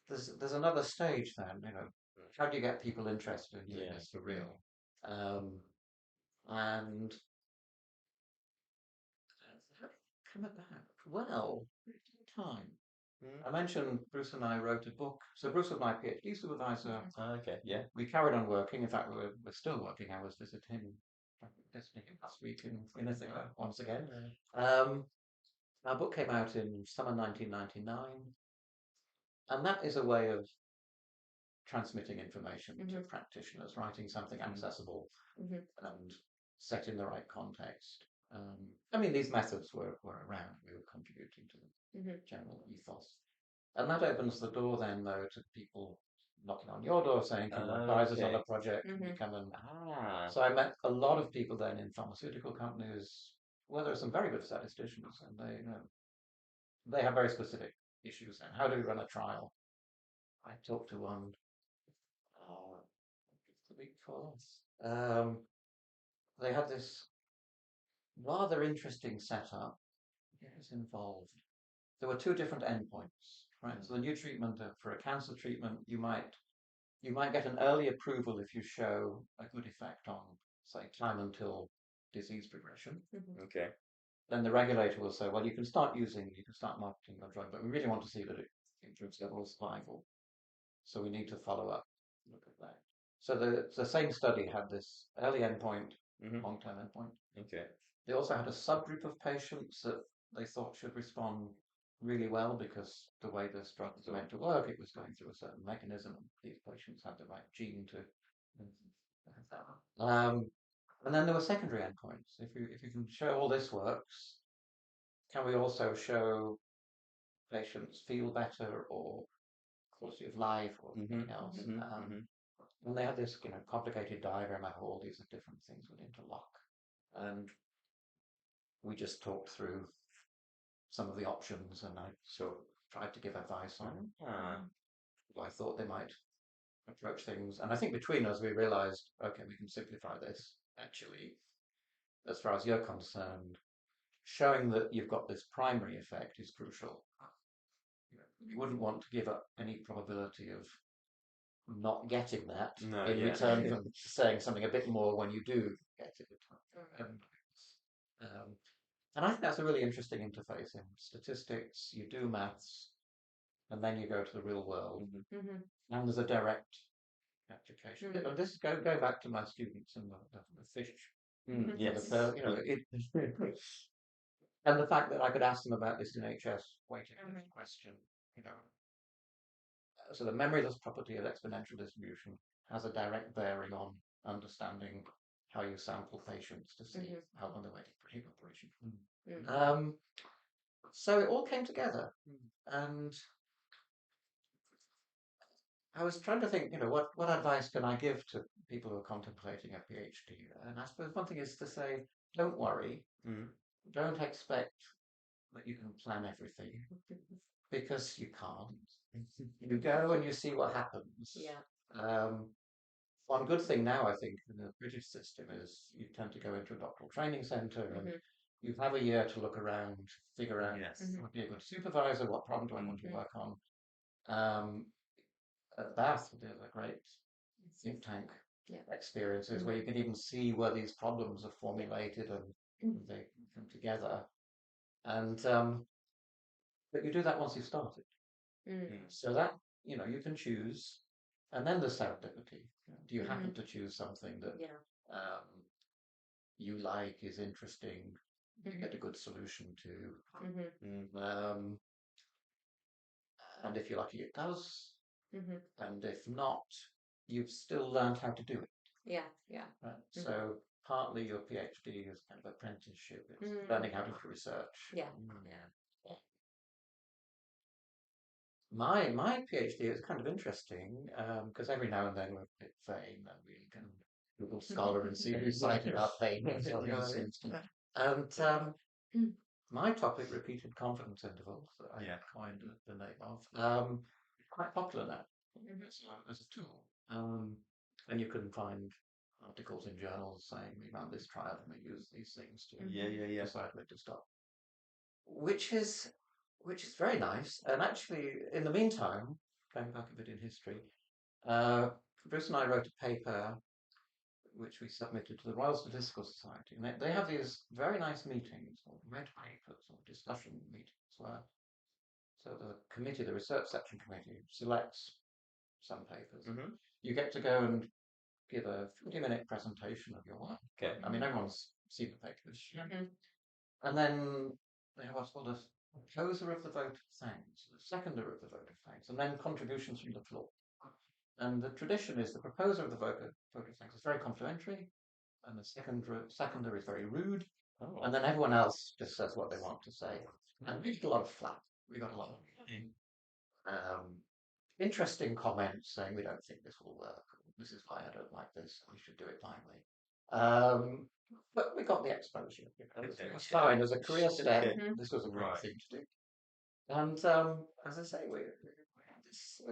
there's another stage then. How do you get people interested in doing this for real? And how did it come about? Well, time. I mentioned Bruce and I wrote a book. So Bruce was my PhD supervisor. Okay, yeah. We carried on working. In fact, we're still working. I was visiting him last week in Ithaca once again. Our book came out in summer 1999, and that is a way of transmitting information to practitioners, writing something accessible and set in the right context. I mean, these methods were around. We were contributing to the general ethos. And that opens the door then, though, to people knocking on your door saying, can you advise us on a project? Can you come and... So I met a lot of people then in pharmaceutical companies. Well, there are some very good statisticians, and they have very specific issues. And how do we run a trial? I talked to one the week before. They had this rather interesting setup. It was involved. There were 2 different endpoints, right? So the new treatment for a cancer treatment, you might get an early approval if you show a good effect on, say, time until disease progression. Okay. Then the regulator will say, well, you can start marketing your drug, but we really want to see that it improves level of survival. So we need to follow up, look at that. So the same study had this early endpoint, long-term endpoint. Okay. They also had a subgroup of patients that they thought should respond really well because the way this drug was meant to work, it was going through a certain mechanism, and these patients had the right gene to. And then there were secondary endpoints. If you can show all this works, can we also show patients feel better or quality of life or anything else? And they had this complicated diagram of all these different things would interlock, and we just talked through some of the options, and I tried to give advice on how I thought they might approach things. And I think between us we realized, okay, we can simplify this. Actually, as far as you're concerned, showing that you've got this primary effect is crucial. You wouldn't want to give up any probability of not getting that in return for saying something a bit more when you do get it. And I think that's a really interesting interface in statistics. You do maths, and then you go to the real world, and there's a direct application. And this go back to my students in the fish Yes. And the fact that I could ask them about this in HS waiting for the question, so the memoryless property of exponential distribution has a direct bearing on understanding how you sample patients to see how long they're waiting for hip operation. So it all came together, and I was trying to think, what advice can I give to people who are contemplating a PhD? And I suppose one thing is to say, don't worry, don't expect that you can plan everything, because you can't. You go and you see what happens. Yeah. One good thing now, I think, in the British system is you tend to go into a doctoral training centre and you have a year to look around, figure out what be a good supervisor, what problem do I want to work on. At Bath, there's a great think tank experiences where you can even see where these problems are formulated and they come together. And but you do that once you've started. So that, you can choose. And then the serendipity. Do you happen to choose something that you like, is interesting, you get a good solution to? And if you're lucky, it does. And if not, you've still learned how to do it. Yeah. Right? So partly your PhD is kind of apprenticeship. It's learning how to do research. My PhD is kind of interesting because every now and then we're a bit vain and we can Google Scholar and see who cited our papers. And my topic, repeated confidence intervals, that I coined the name of, quite popular now as a tool. And you can find articles in journals saying we ran this trial and we use these things to decide where to stop, which is very nice. And actually, in the meantime, going back a bit in history, Bruce and I wrote a paper which we submitted to the Royal Statistical Society. And they have these very nice meetings, or red papers, or discussion meetings, where the committee, the research section committee, selects some papers. You get to go and give a 40-minute presentation of your work. I mean, everyone's seen the papers. And then they have what's called a proposer of the vote of thanks, a seconder of the vote of thanks, and then contributions from the floor. And the tradition is the proposer of the vote of thanks is very complimentary, and the seconder is very rude, and then everyone else just says what they want to say. And we got a lot of flack. We got a lot of interesting comments saying we don't think this will work. This is why I don't like this. We should do it finally. But we got the exposure. It was fine as a career step. This was a great thing to do. And as I say, it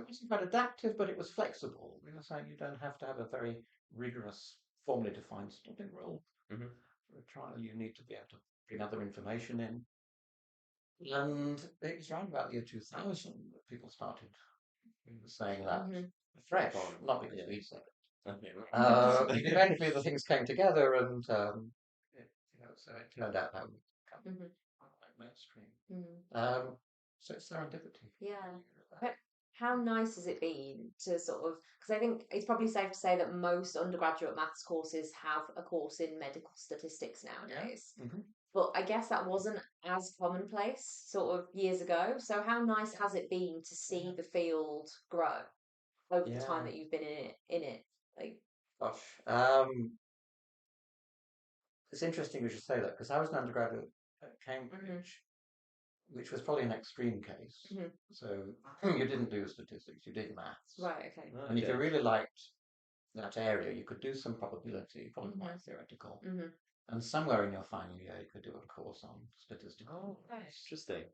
wasn't quite adaptive, but it was flexible. We were saying you don't have to have a very rigorous, formally defined stopping rule for a trial. You need to be able to bring other information in. And it was around about the year 2000 that people started saying that fresh, not because we said it. Eventually, the things came together, and so it turned out that would become mainstream. So it's serendipity. But how nice has it been to sort of, because I think it's probably safe to say that most undergraduate maths courses have a course in medical statistics nowadays. But I guess that wasn't as commonplace sort of years ago. So how nice has it been to see the field grow over the time that you've been in it? Like, gosh, it's interesting you should say that, because I was an undergraduate at Cambridge, which was probably an extreme case. So you didn't do statistics, you did maths. Right, okay. And if you really liked that area, you could do some probability, probably quite theoretical. And somewhere in your final year, you could do a course on statistics. Oh, interesting.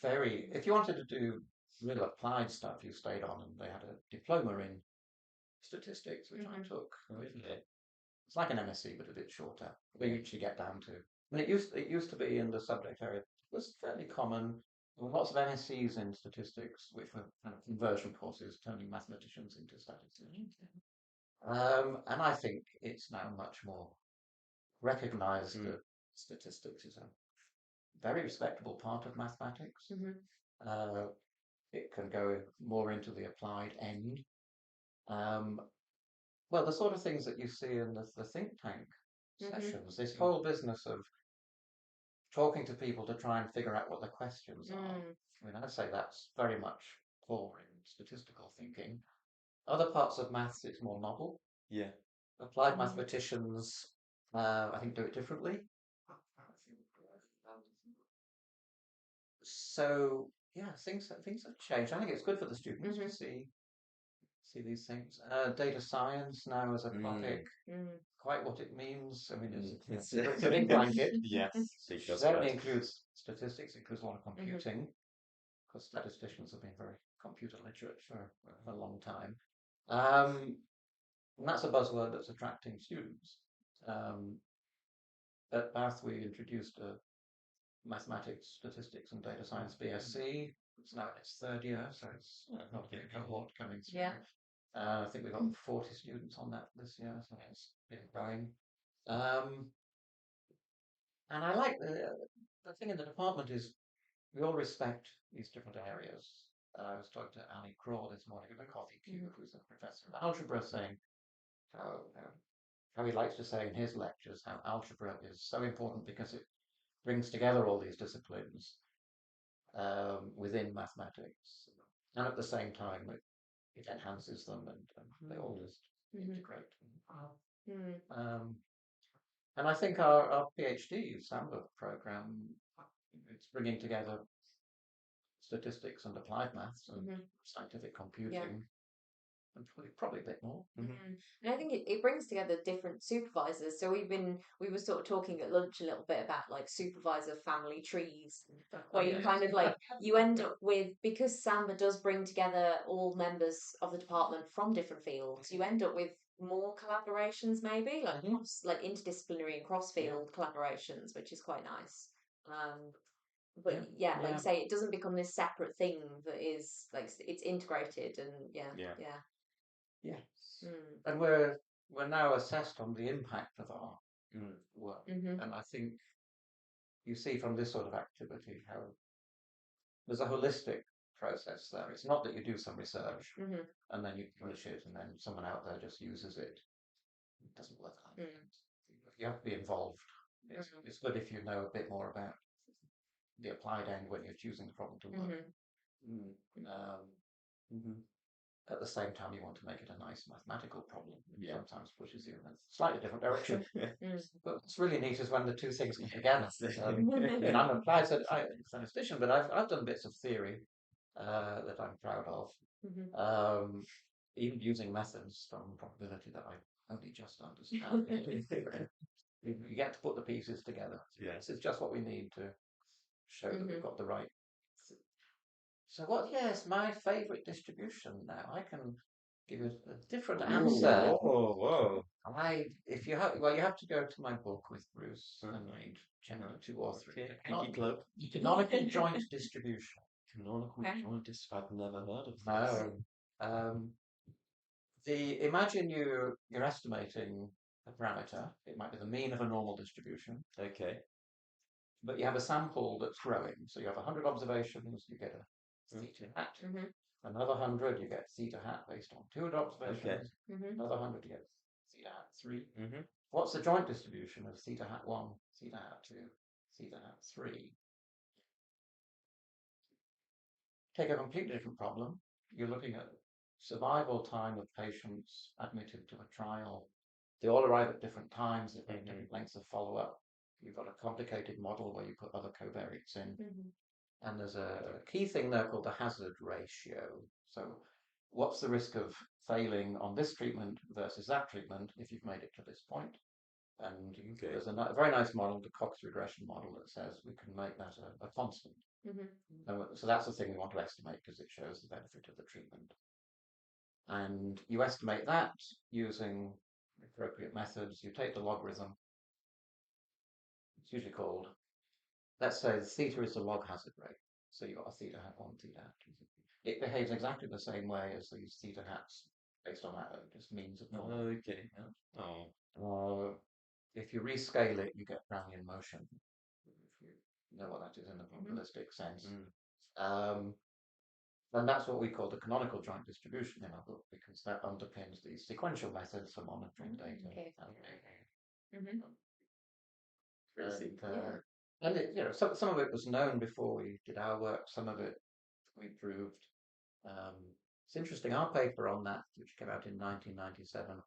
If you wanted to do real applied stuff, you stayed on, and they had a diploma in statistics, which I took. It's like an MSc, but a bit shorter. We usually get down to, and it used to be in the subject area. It was fairly common. There were lots of MScs in statistics, which were kind of conversion courses, turning mathematicians into statisticians. And I think it's now much more recognized that statistics is a very respectable part of mathematics. It can go more into the applied end. Well, the sort of things that you see in the think tank sessions. This whole business of talking to people to try and figure out what the questions are. I mean, I'd say that's very much core in statistical thinking. Other parts of maths, it's more novel. Yeah. Applied mathematicians, I think, do it differently. So yeah, things have changed. I think it's good for the students to see these things. Data science now as a topic, quite what it means. I mean, it's a big blanket. Yes, Certainly includes statistics, includes a lot of computing, because statisticians have been very computer literate for a long time. And that's a buzzword that's attracting students. At Bath, we introduced a mathematics, statistics, and data science BSc. It's now in its third year, so it's not a big cohort coming through. Yeah. I think we've got 40 students on that this year, so it's been growing. And I like the thing in the department is we all respect these different areas. I was talking to Ali Craw this morning at the coffee cube, who's a professor of algebra, saying how he likes to say in his lectures how algebra is so important because it brings together all these disciplines within mathematics, and at the same time it enhances them, and they all just integrate. And I think our PhD Samba program, it's bringing together statistics and applied maths and scientific computing. And probably a bit more. And I think it brings together different supervisors. So we were sort of talking at lunch a little bit about like supervisor family trees, where you kind of like you end up with, because Samba does bring together all members of the department from different fields, you end up with more collaborations, maybe like interdisciplinary and cross-field collaborations, which is quite nice. But like you say, it doesn't become this separate thing that is like it's integrated, and Yes. And we're now assessed on the impact of our work, and I think you see from this sort of activity how there's a holistic process there. It's not that you do some research and then you publish it and then someone out there just uses it. It doesn't work like that. You have to be involved. It's good if you know a bit more about the applied end when you're choosing the problem to work. At the same time, you want to make it a nice mathematical problem, which sometimes pushes you in a slightly different direction. But what's really neat is when the two things come together. I'm an applied statistician, but I've done bits of theory that I'm proud of, even using methods from probability that I only just understand. You get to put the pieces together. This is just what we need to show that we've got the right. So yes, my favourite distribution now. I can give you a different answer. Whoa. You have to go to my book with Bruce and read generally 2 or 3. Club. Canonical joint distribution. Canonical joint distribution. I've never heard of this. Imagine you're estimating a parameter. It might be the mean of a normal distribution. Okay. But you have a sample that's growing. So you have 100 observations, you get a theta hat. Another 100, you get theta hat based on 200 observations. Another 100, you get theta hat 3. What's the joint distribution of theta hat 1, theta hat 2, theta hat 3? Take a completely different problem. You're looking at survival time of patients admitted to a trial. They all arrive at different times, at different lengths of follow-up. You've got a complicated model where you put other covariates in. And there's a key thing there called the hazard ratio. So what's the risk of failing on this treatment versus that treatment if you've made it to this point? And there's a very nice model, the Cox regression model, that says we can make that a constant. So that's the thing we want to estimate because it shows the benefit of the treatment. And you estimate that using appropriate methods. You take the logarithm. It's usually called, let's say theta is the log hazard rate. So you've got a theta hat 1, theta hat 2. It behaves exactly the same way as these theta hats based on that. It just means of normal. If you rescale it, you get Brownian motion. If you know what that is in the probabilistic sense. And that's what we call the canonical joint distribution in our book, because that underpins these sequential methods for monitoring data. Crazy. And it, some of it was known before we did our work. Some of it we proved. It's interesting. Our paper on that, which came out in 1997,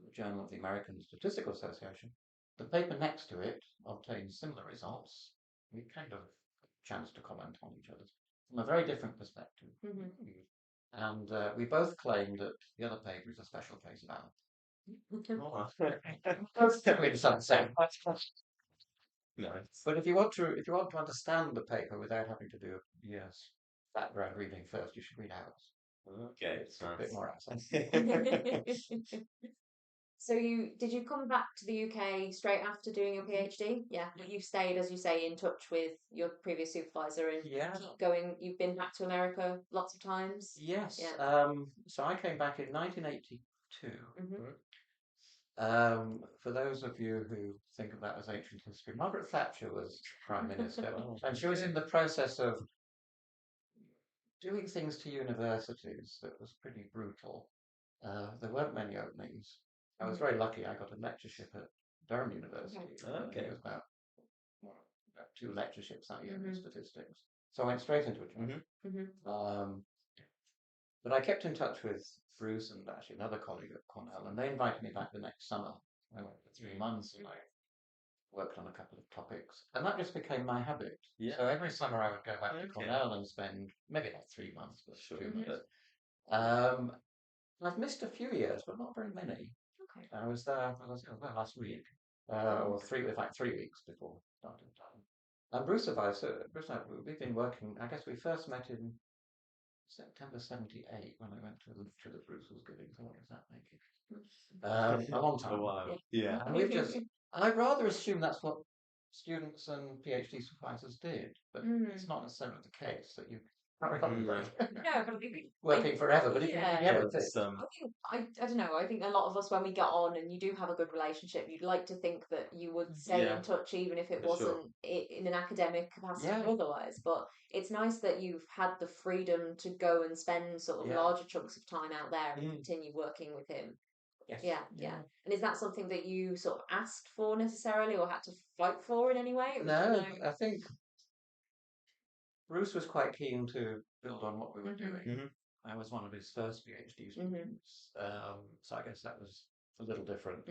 the Journal of the American Statistical Association, the paper next to it obtained similar results. We kind of chance to comment on each other's from a very different perspective. And we both claimed that the other paper is a special case of ours. In some sense. Nice. But if you want to understand the paper without having to do background reading first, you should read ours. Okay, It's a bit more accent. So did you come back to the UK straight after doing your PhD? Yeah, but you stayed, as you say, in touch with your previous supervisor and keep going. You've been back to America lots of times. Yes. Yeah. So I came back in 1982. For those of you who think of that as ancient history, Margaret Thatcher was Prime Minister, and she was in the process of doing things to universities that was pretty brutal. There weren't many openings. I was very lucky. I got a lectureship at Durham University. Okay. It was about 2 lectureships that year in statistics. So I went straight into it. But I kept in touch with Bruce and actually another colleague at Cornell, and they invited me back the next summer. I went for 3 months and I worked on a couple of topics, and that just became my habit. Yeah. So every summer I would go back to Cornell and spend maybe not 3 months, but 2 months. I've missed a few years, but not very many. Okay. I was there last week, or 3 weeks before starting time. And Bruce and I, we've been working. I guess we first met in September '78 when I went to the lecture that Bruce was giving. So what does that make it? A long time. A while. Yeah. And I rather assume that's what students and PhD supervisors did, but it's not necessarily the case that you working forever. But I don't know. I think a lot of us, when we get on and you do have a good relationship, you'd like to think that you would stay in touch even if it wasn't in an academic capacity or otherwise. But it's nice that you've had the freedom to go and spend sort of larger chunks of time out there and continue working with him. Yes. Yeah. And is that something that you sort of asked for necessarily or had to fight for in any way? No, I think Bruce was quite keen to build on what we were doing. I was one of his first PhD students, so I guess that was a little different.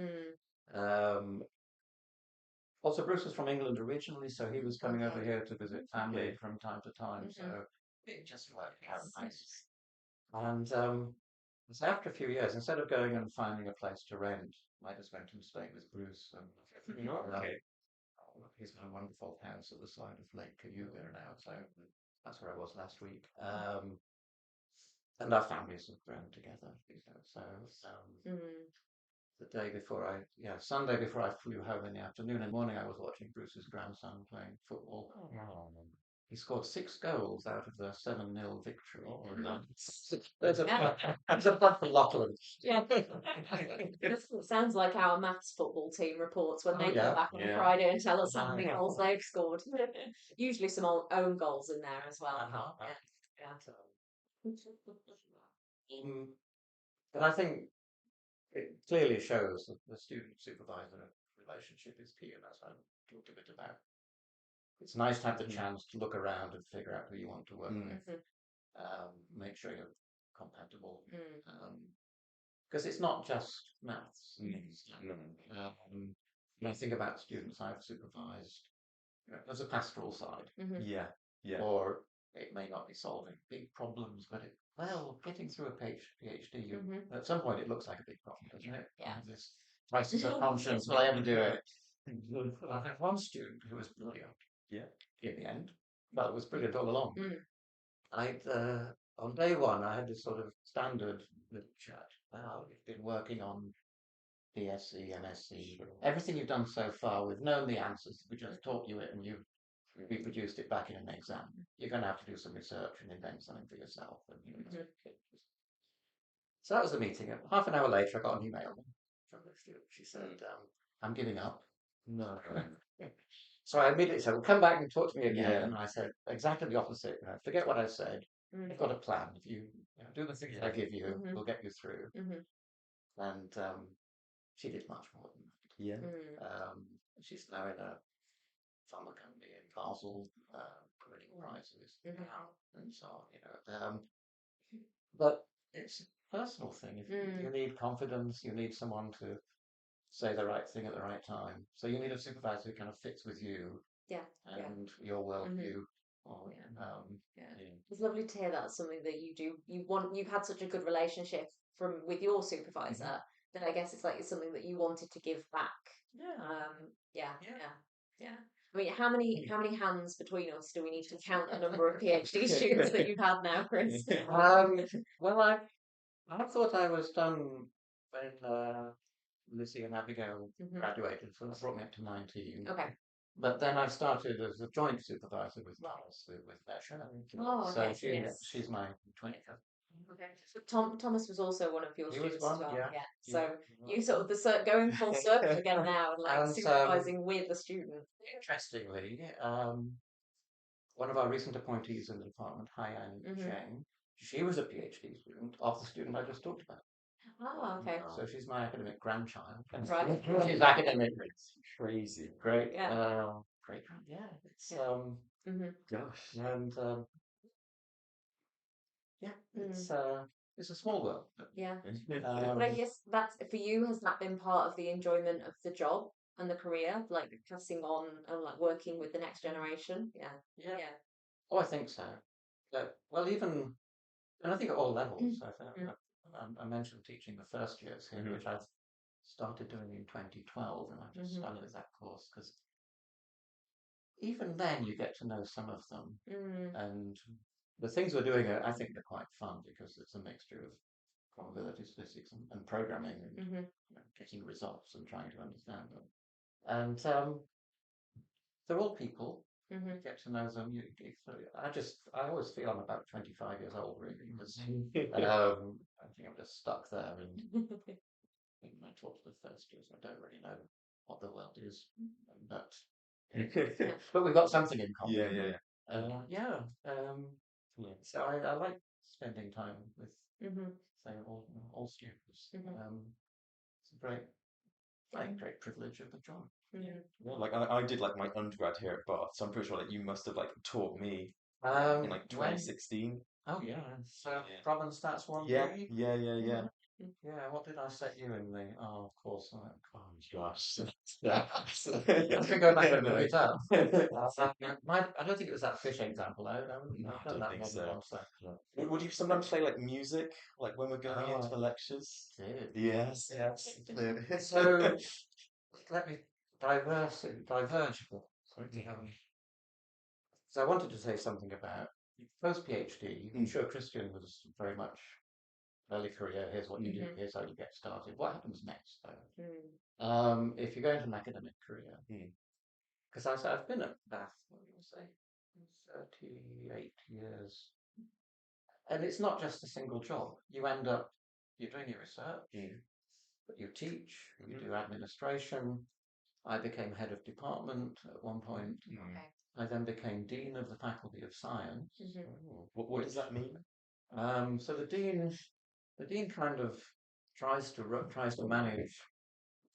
Also, Bruce was from England originally, so he was coming over here to visit family from time to time, so it just worked out nice. And so after a few years, instead of going and finding a place to rent, I just went and stayed with Bruce. He's got a wonderful house at the side of Lake Cayuga now, so that's where I was last week. And our families have grown together. So the day before Sunday before I flew home in the afternoon and morning, I was watching Bruce's grandson playing football. He scored 6 goals out of the 7-0 victory. There's a lot of them. Yeah. It sounds like our maths football team reports when they come back on Friday and tell us how many goals they've scored. Usually some own goals in there as well. But I think it clearly shows that the student-supervisor relationship is key, and that's what I talked a bit about. It's nice to have the chance to look around and figure out who you want to work with. Make sure you're compatible. Because it's not just maths. When I think about students I've supervised, there's a pastoral side. Or it may not be solving big problems, but getting through a PhD, at some point it looks like a big problem, doesn't it? Yeah. This crisis of conscience, will I ever do it? I had one student who was brilliant. In the end, well, it was brilliant all along. On day one, I had this sort of standard little chat. You've been working on DSc, MSc, everything you've done so far. We've known the answers. We just taught you it, and you've reproduced it back in an exam. You're going to have to do some research and invent something for yourself. So that was the meeting. Half an hour later, I got an email from the student. She said, "I'm giving up." No. So I immediately said, "Well, come back and talk to me again." And I said exactly the opposite. Forget what I said. I've got a plan. If you do the things I give you, we'll get you through. And she did much more than that. She's now in a pharma company in Basel, winning prizes and so on. But it's a personal thing. You need confidence, you need someone to say the right thing at the right time. So you need a supervisor who kind of fits with you and your worldview. It's lovely to hear that's something that you do. You've had such a good relationship with your supervisor that I guess it's something that you wanted to give back. Yeah. I mean, how many hands between us do we need to count the number of PhD students that you've had now, Chris? Well, I thought I was done when Lizzie and Abigail graduated, so that brought me up to 19. Okay. But then I started as a joint supervisor with Thomas, with Nesha. Oh, okay. So she's my 20th. Okay. So Thomas was also one of your students as well. Yeah. So you sort of going full circle again now and supervising with the student. Interestingly, one of our recent appointees in the department, Haiyan Cheng, she was a PhD student of the student I just talked about. Oh, okay. So she's my academic grandchild. Right. She's academic. Crazy. Great. Yeah. Great. Yeah. It's gosh. And it's a small world. Yeah. But I guess that's for you. Has that been part of the enjoyment of the job and the career, like passing on and like working with the next generation? Yeah. Oh, I think so. Well, even, and I think at all levels. I mentioned teaching the first years here, which I've started doing in 2012, and I just started with that course because even then you get to know some of them, and the things we're doing, I think, they're quite fun because it's a mixture of probability statistics and programming and getting results and trying to understand them. And they're all people. You get to know them. I always feel I'm about 25 years old, really. Because, I think I'm just stuck there. And when I talk to the first years, I don't really know what the world is. But we've got something in common. So I like spending time with, say, all students. It's a great privilege of the job. Like I did like my undergrad here at Bath, so I'm pretty sure like you must have like taught me in like 2016. Oh yeah, so Robin stats 1. Yeah. Yeah, what did I set you in the? Oh, of course. Oh Gosh. I can go back and look it up. I don't think it was that fish example. I don't think so. Would you sometimes play like music, like when we're going into the lectures? Yes. So let me diverge. So I wanted to say something about post PhD. I'm sure Christian was very much early career. Here's what you do. Here's how you get started. What happens next, though? If you go into an academic career, because I've been at Bath, what do you say, 38 years, and it's not just a single job. You end up you're doing your research, but you teach, you do administration. I became head of department at one point. I then became dean of the Faculty of Science. What does that mean? So the dean kind of tries to manage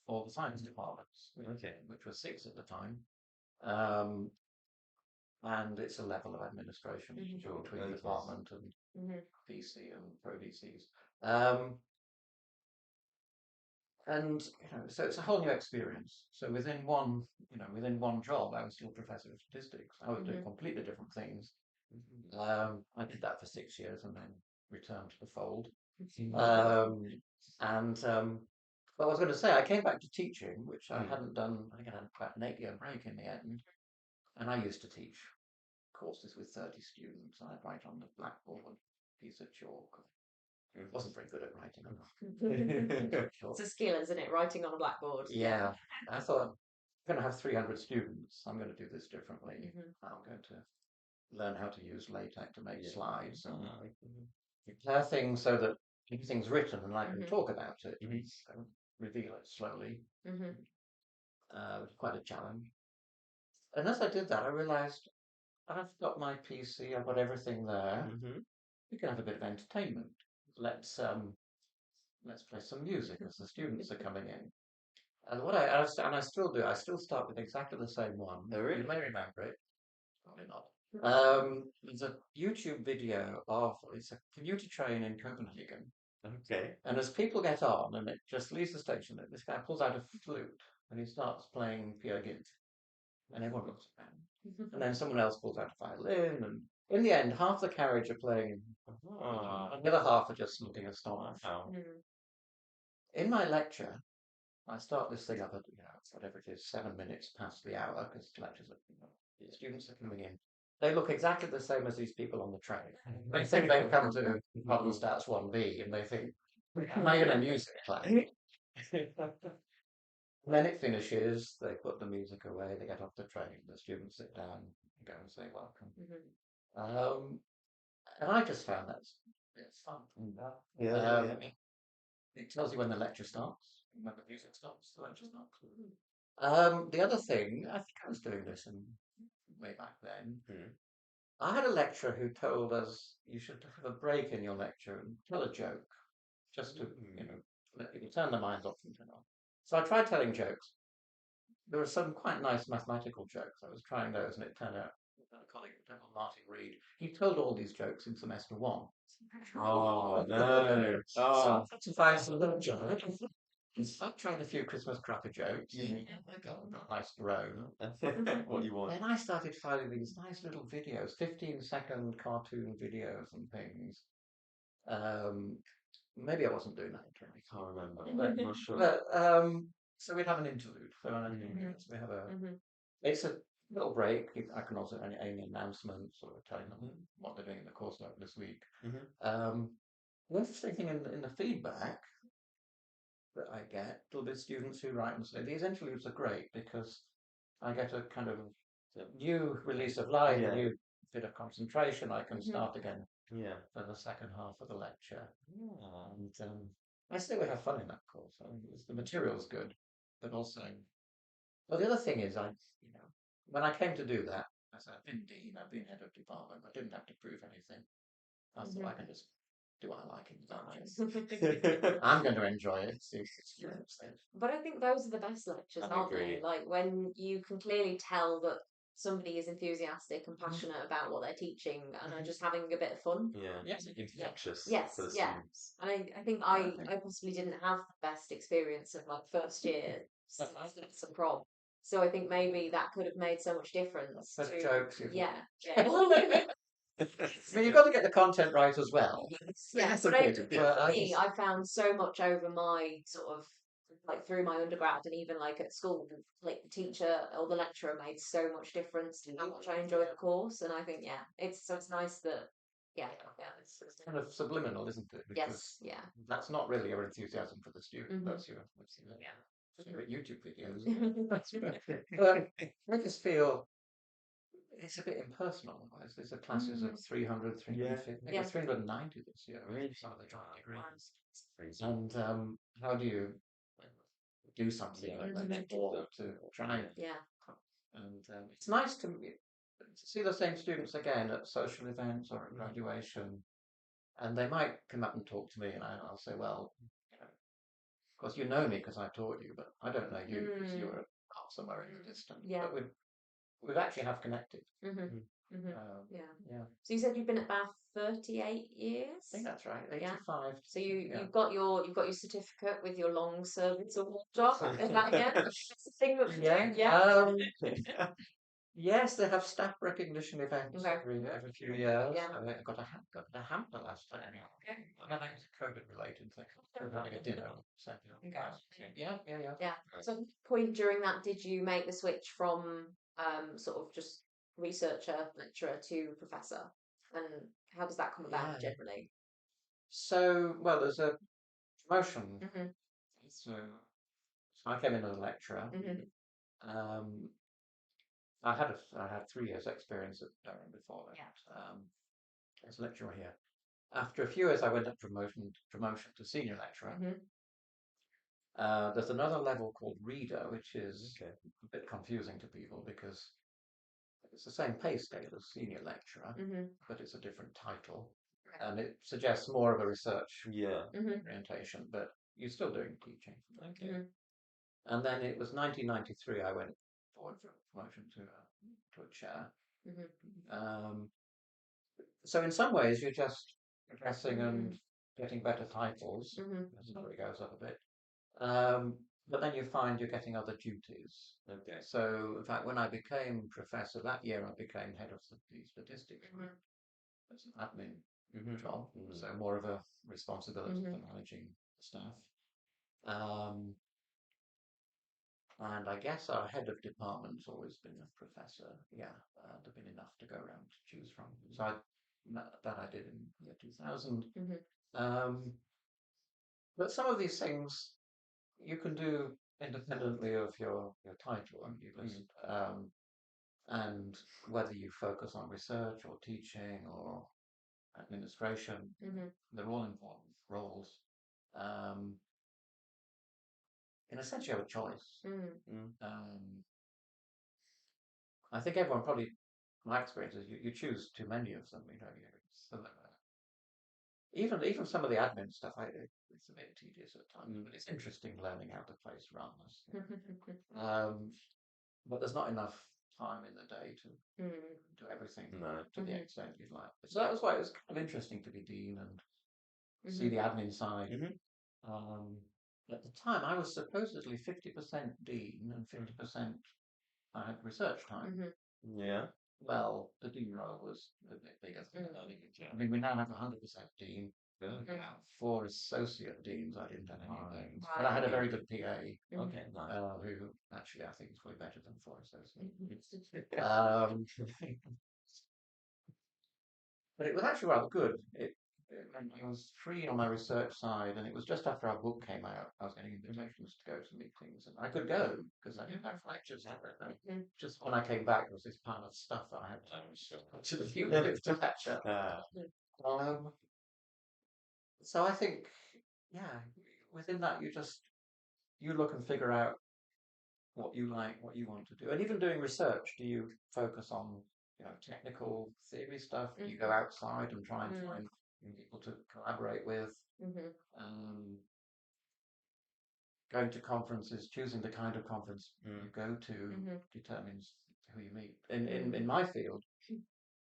all the science departments, which were 6 at the time, and it's a level of administration between the department and VC and pro VCs. And so it's a whole new experience. So within one job, I was still professor of statistics. I was doing completely different things. I did that for 6 years and then returned to the fold. But I was going to say, I came back to teaching, which I hadn't done. I think I had about an 8-year break in the end. And I used to teach courses with 30 students. I'd write on the blackboard, piece of chalk. I wasn't very good at writing enough. It's a skill, isn't it? Writing on a blackboard. Yeah. I thought, I'm going to have 300 students. I'm going to do this differently. I'm going to learn how to use LaTeX to make slides and prepare things so that everything's written and I can talk about it and reveal it slowly. It was quite a challenge. And as I did that, I realized I've got my PC, I've got everything there. We can have a bit of entertainment. Let's play some music as the students are coming in. And I still do. I still start with exactly the same one. Oh, really? You may remember it. Probably not. There's a YouTube video of it's a commuter train in Copenhagen, Okay. and as people get on and it just leaves the station, this guy pulls out a flute and he starts playing Peer Gynt, and everyone looks around. And then someone else pulls out a violin, and in the end, half the carriage are playing, and the other half are just looking astonished. Wow. In my lecture, I start this thing up at whatever it is, 7 minutes past the hour, because lectures are, the students are coming in. They look exactly the same as these people on the train. They think they've come to modern stats 1B, and they think, am I in a music class? And then it finishes, they put the music away, they get off the train, the students sit down and go and say welcome. And I just found it's fun. Yeah. It tells you when the lecture starts, when the music stops, the lecture starts. The other thing, I think I was doing this way back then. I had a lecturer who told us you should have a break in your lecture and tell a joke, just to let people turn their minds off and turn on. So I tried telling jokes. There were some quite nice mathematical jokes. I was trying those, and it turned out a colleague, Martin Reed, he told all these jokes in semester 1. Oh no! So I had to find some little jokes. I tried a few Christmas cracker jokes. I got a nice groan. What you want? Then I started finding these nice little videos, 15-second cartoon videos and things. Maybe I wasn't doing that. I can't remember. I'm not sure. But so we'd have an interlude. So we have it's a little break. I can also any announcements or telling them what they're doing in the coursework this week. The interesting thing in the feedback that I get will be students who write and say these interludes are great because I get a kind of new release of life, a new bit of concentration. I can start again for the second half of the lecture. And I still would have fun in that course. I mean, the material's good, but also, well, the other thing is, when I came to do that, as I've been dean, I've been head of department, I didn't have to prove anything. I thought I can just do what I like in design. I'm going to enjoy it. But I think those are the best lectures, aren't they? Like when you can clearly tell that somebody is enthusiastic and passionate about what they're teaching and are just having a bit of fun. Yes, infectious. Yes, for the yeah. students. And I think I possibly didn't have the best experience of like first year some prom. So I think maybe that could have made so much difference. Jokes. Yeah. I mean, you've got to get the content right as well. Yeah, but I found so much over my sort of like through my undergrad and even like at school, like the teacher or the lecturer made so much difference to how much I enjoyed the course. And I think it's nice that it's kind of subliminal, isn't it? Because that's not really your enthusiasm for the student. That's your YouTube videos. But I just feel it's a bit impersonal. There's a classes of 300, 350, maybe 390 this year. Some of the joint degrees. And how do you do something like that to try it? And it's nice to see the same students again at social events or at graduation. And they might come up and talk to me, and I'll say, well, of course you know me because I taught you, but I don't know you because you're somewhere in the distance. But we've actually have connected. So you said you've been at Bath 38 years? I think that's right. 85. So you've got your certificate with your long service award job. Is that that's the thing that Yes, they have staff recognition events every few years. I got a hamper last time. That was a COVID related thing. Having a dinner. So, So at what point during that did you make the switch from sort of just researcher, lecturer to professor? And how does that come about generally? So, well, there's a promotion. So I came in as a lecturer. I had 3 years experience at Durham before that. As a lecturer here. After a few years, I went up promotion to senior lecturer. There's another level called reader, which is a bit confusing to people because it's the same pay scale as senior lecturer, but it's a different title, and it suggests more of a research orientation. But you're still doing teaching. And then it was 1993 I went forward for promotion to a chair. So in some ways you're just progressing and getting better titles as the salary goes up a bit. But then you find you're getting other duties. Okay. So in fact, when I became professor that year, I became head of the statistics group. It's an admin job, so more of a responsibility for managing the staff. And I guess our head of department's always been a professor. Yeah, there've been enough to go around to choose from. So that I did in the year 2000. But some of these things you can do independently of your title and your list. And whether you focus on research or teaching or administration, they're all important roles. In a sense, you have a choice. I think everyone probably, my experience is you choose too many of them. So even some of the admin stuff, it's a bit tedious at times, but it's interesting learning how the place runs. But there's not enough time in the day to do everything to the extent you'd like. So that was why it was kind of interesting to be dean and see the admin side. At the time, I was supposedly 50% dean and 50% I had research time. Yeah. Well, the dean role was a bit bigger. I mean, we now have 100% dean. We have 4 associate deans. I didn't have any of those. But I had a very good PA. Okay, nice. Who actually I think is probably better than 4 associates. But it was actually rather good. I was free on my research side, and it was just after our book came out. I was getting invitations to go to meetings, and I could go because I didn't have lectures. Just when I came back, there was this pile of stuff that I had to the few minutes to catch up. So I think, within that, you look and figure out what you like, what you want to do, and even doing research. Do you focus on technical theory stuff? Do you go outside and try and find people to collaborate with? Going to conferences, choosing the kind of conference you go to determines who you meet. In my field,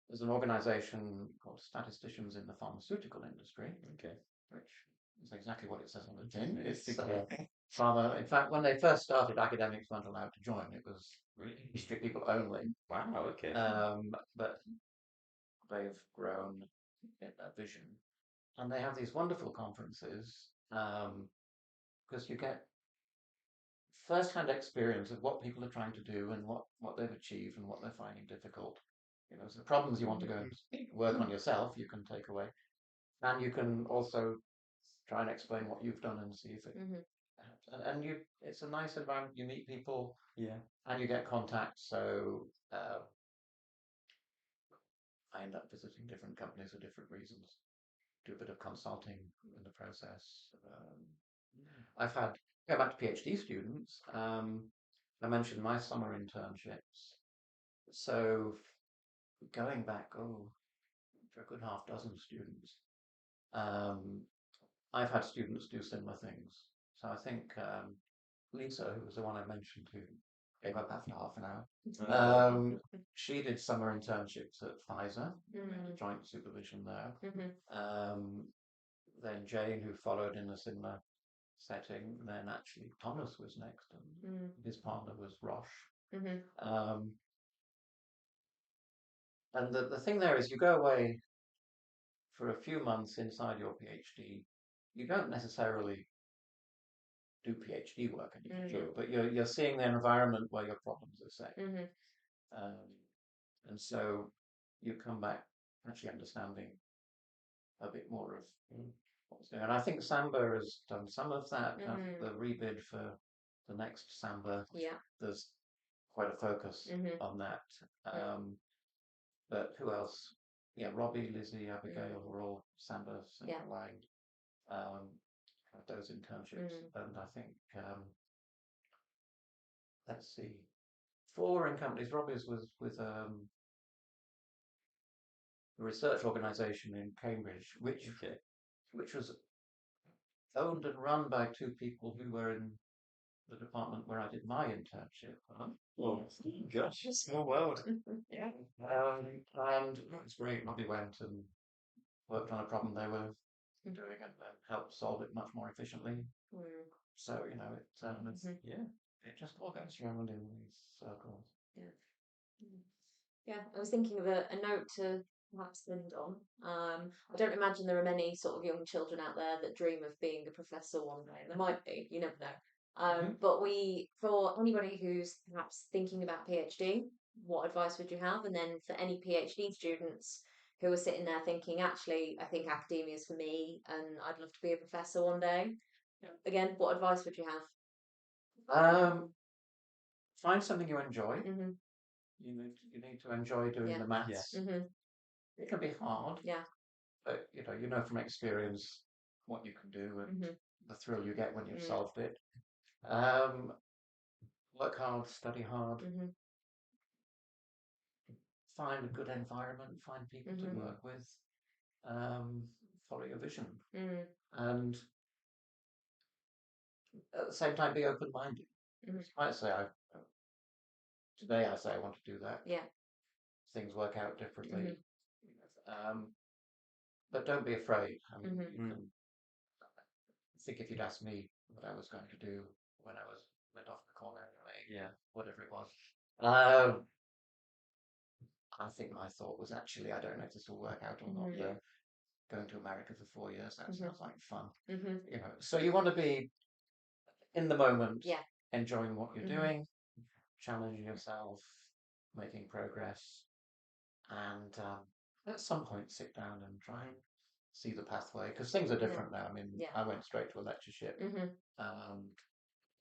there's an organization called Statisticians in the pharmaceutical industry. Okay. Which is exactly what it says on the tin. It's pharma. In fact, when they first started, academics weren't allowed to join. It was industry people only. Wow. Okay. But they've grown in their vision, and they have these wonderful conferences because you get first-hand experience of what people are trying to do and what they've achieved and what they're finding difficult. So problems you want to go and work on yourself, you can take away, and you can also try and explain what you've done and see if it helps. And it's a nice environment. You meet people, and you get contacts. So I end up visiting different companies for different reasons. Do a bit of consulting in the process. I've had go back to PhD students. I mentioned my summer internships. So going back, for a good half dozen students, I've had students do similar things. So I think Lisa, who was the one I mentioned who gave up after half an hour, she did summer internships at Pfizer, joint supervision there. Then Jane, who followed in a similar setting. Then actually Thomas was next, and his partner was Roche. And the thing there is you go away for a few months inside your PhD. You don't necessarily do PhD work anymore, but you're seeing the environment where your problems are set. And so you come back actually understanding a bit more of what's going on. And I think Samba has done some of that. The rebid for the next Samba, there's quite a focus on that. But who else? Yeah, Robbie, Lizzie, Abigail were all Samba aligned. Those internships, and I think let's see, 4 in companies. Robbie's was with a research organisation in Cambridge, which was owned and run by 2 people who were in the department where I did my internship. Oh, gosh, small world. Yeah. And it was great. We went and worked on a problem they were doing and helped solve it much more efficiently. So, it's it just all goes around in these circles. Yeah, I was thinking of a note to perhaps end on. I don't imagine there are many sort of young children out there that dream of being a professor one day. There might be, you never know. But for anybody who's perhaps thinking about PhD, what advice would you have? And then for any PhD students who are sitting there thinking, actually, I think academia is for me, and I'd love to be a professor one day. Again, what advice would you have? Find something you enjoy. Mm-hmm. You need to enjoy doing the maths. Mm-hmm. It can be hard. Yeah. But you know from experience what you can do and the thrill you get when you've solved it. Work hard, study hard. Find a good environment, find people to work with. Follow your vision. And at the same time be open-minded. I say today I say I want to do that. Yeah. Things work out differently. But don't be afraid. I mean, I think if you'd asked me what I was going to do when I went off the corner, whatever it was, I think my thought was actually, I don't know if this will work out or not. Going to America for 4 years, that sounds like fun. So you want to be in the moment, enjoying what you're doing, challenging yourself, making progress, and at some point sit down and try and see the pathway, because things are different now. I mean, I went straight to a lectureship.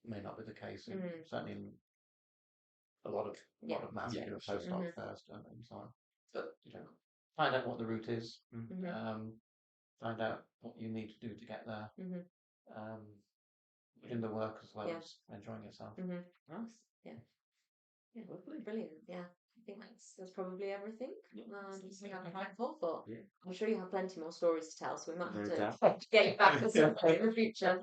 May not be the case certainly in a lot of maths. You do a postdoc first and so on. But find out what the route is. Find out what you need to do to get there. Put in the work as well as enjoying yourself. Nice. Yeah, brilliant. Yeah, I think that's probably everything. We have time for, but I'm sure you have plenty more stories to tell, so we might have to get you back at some point in the future.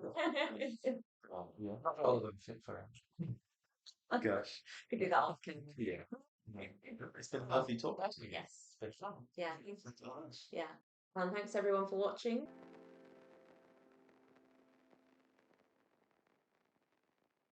Not all of them fit for him. Gosh. Could do that often. Yeah. It's been a lovely talk. Yes. It's been fun. Yeah. Yeah. And thanks everyone for watching.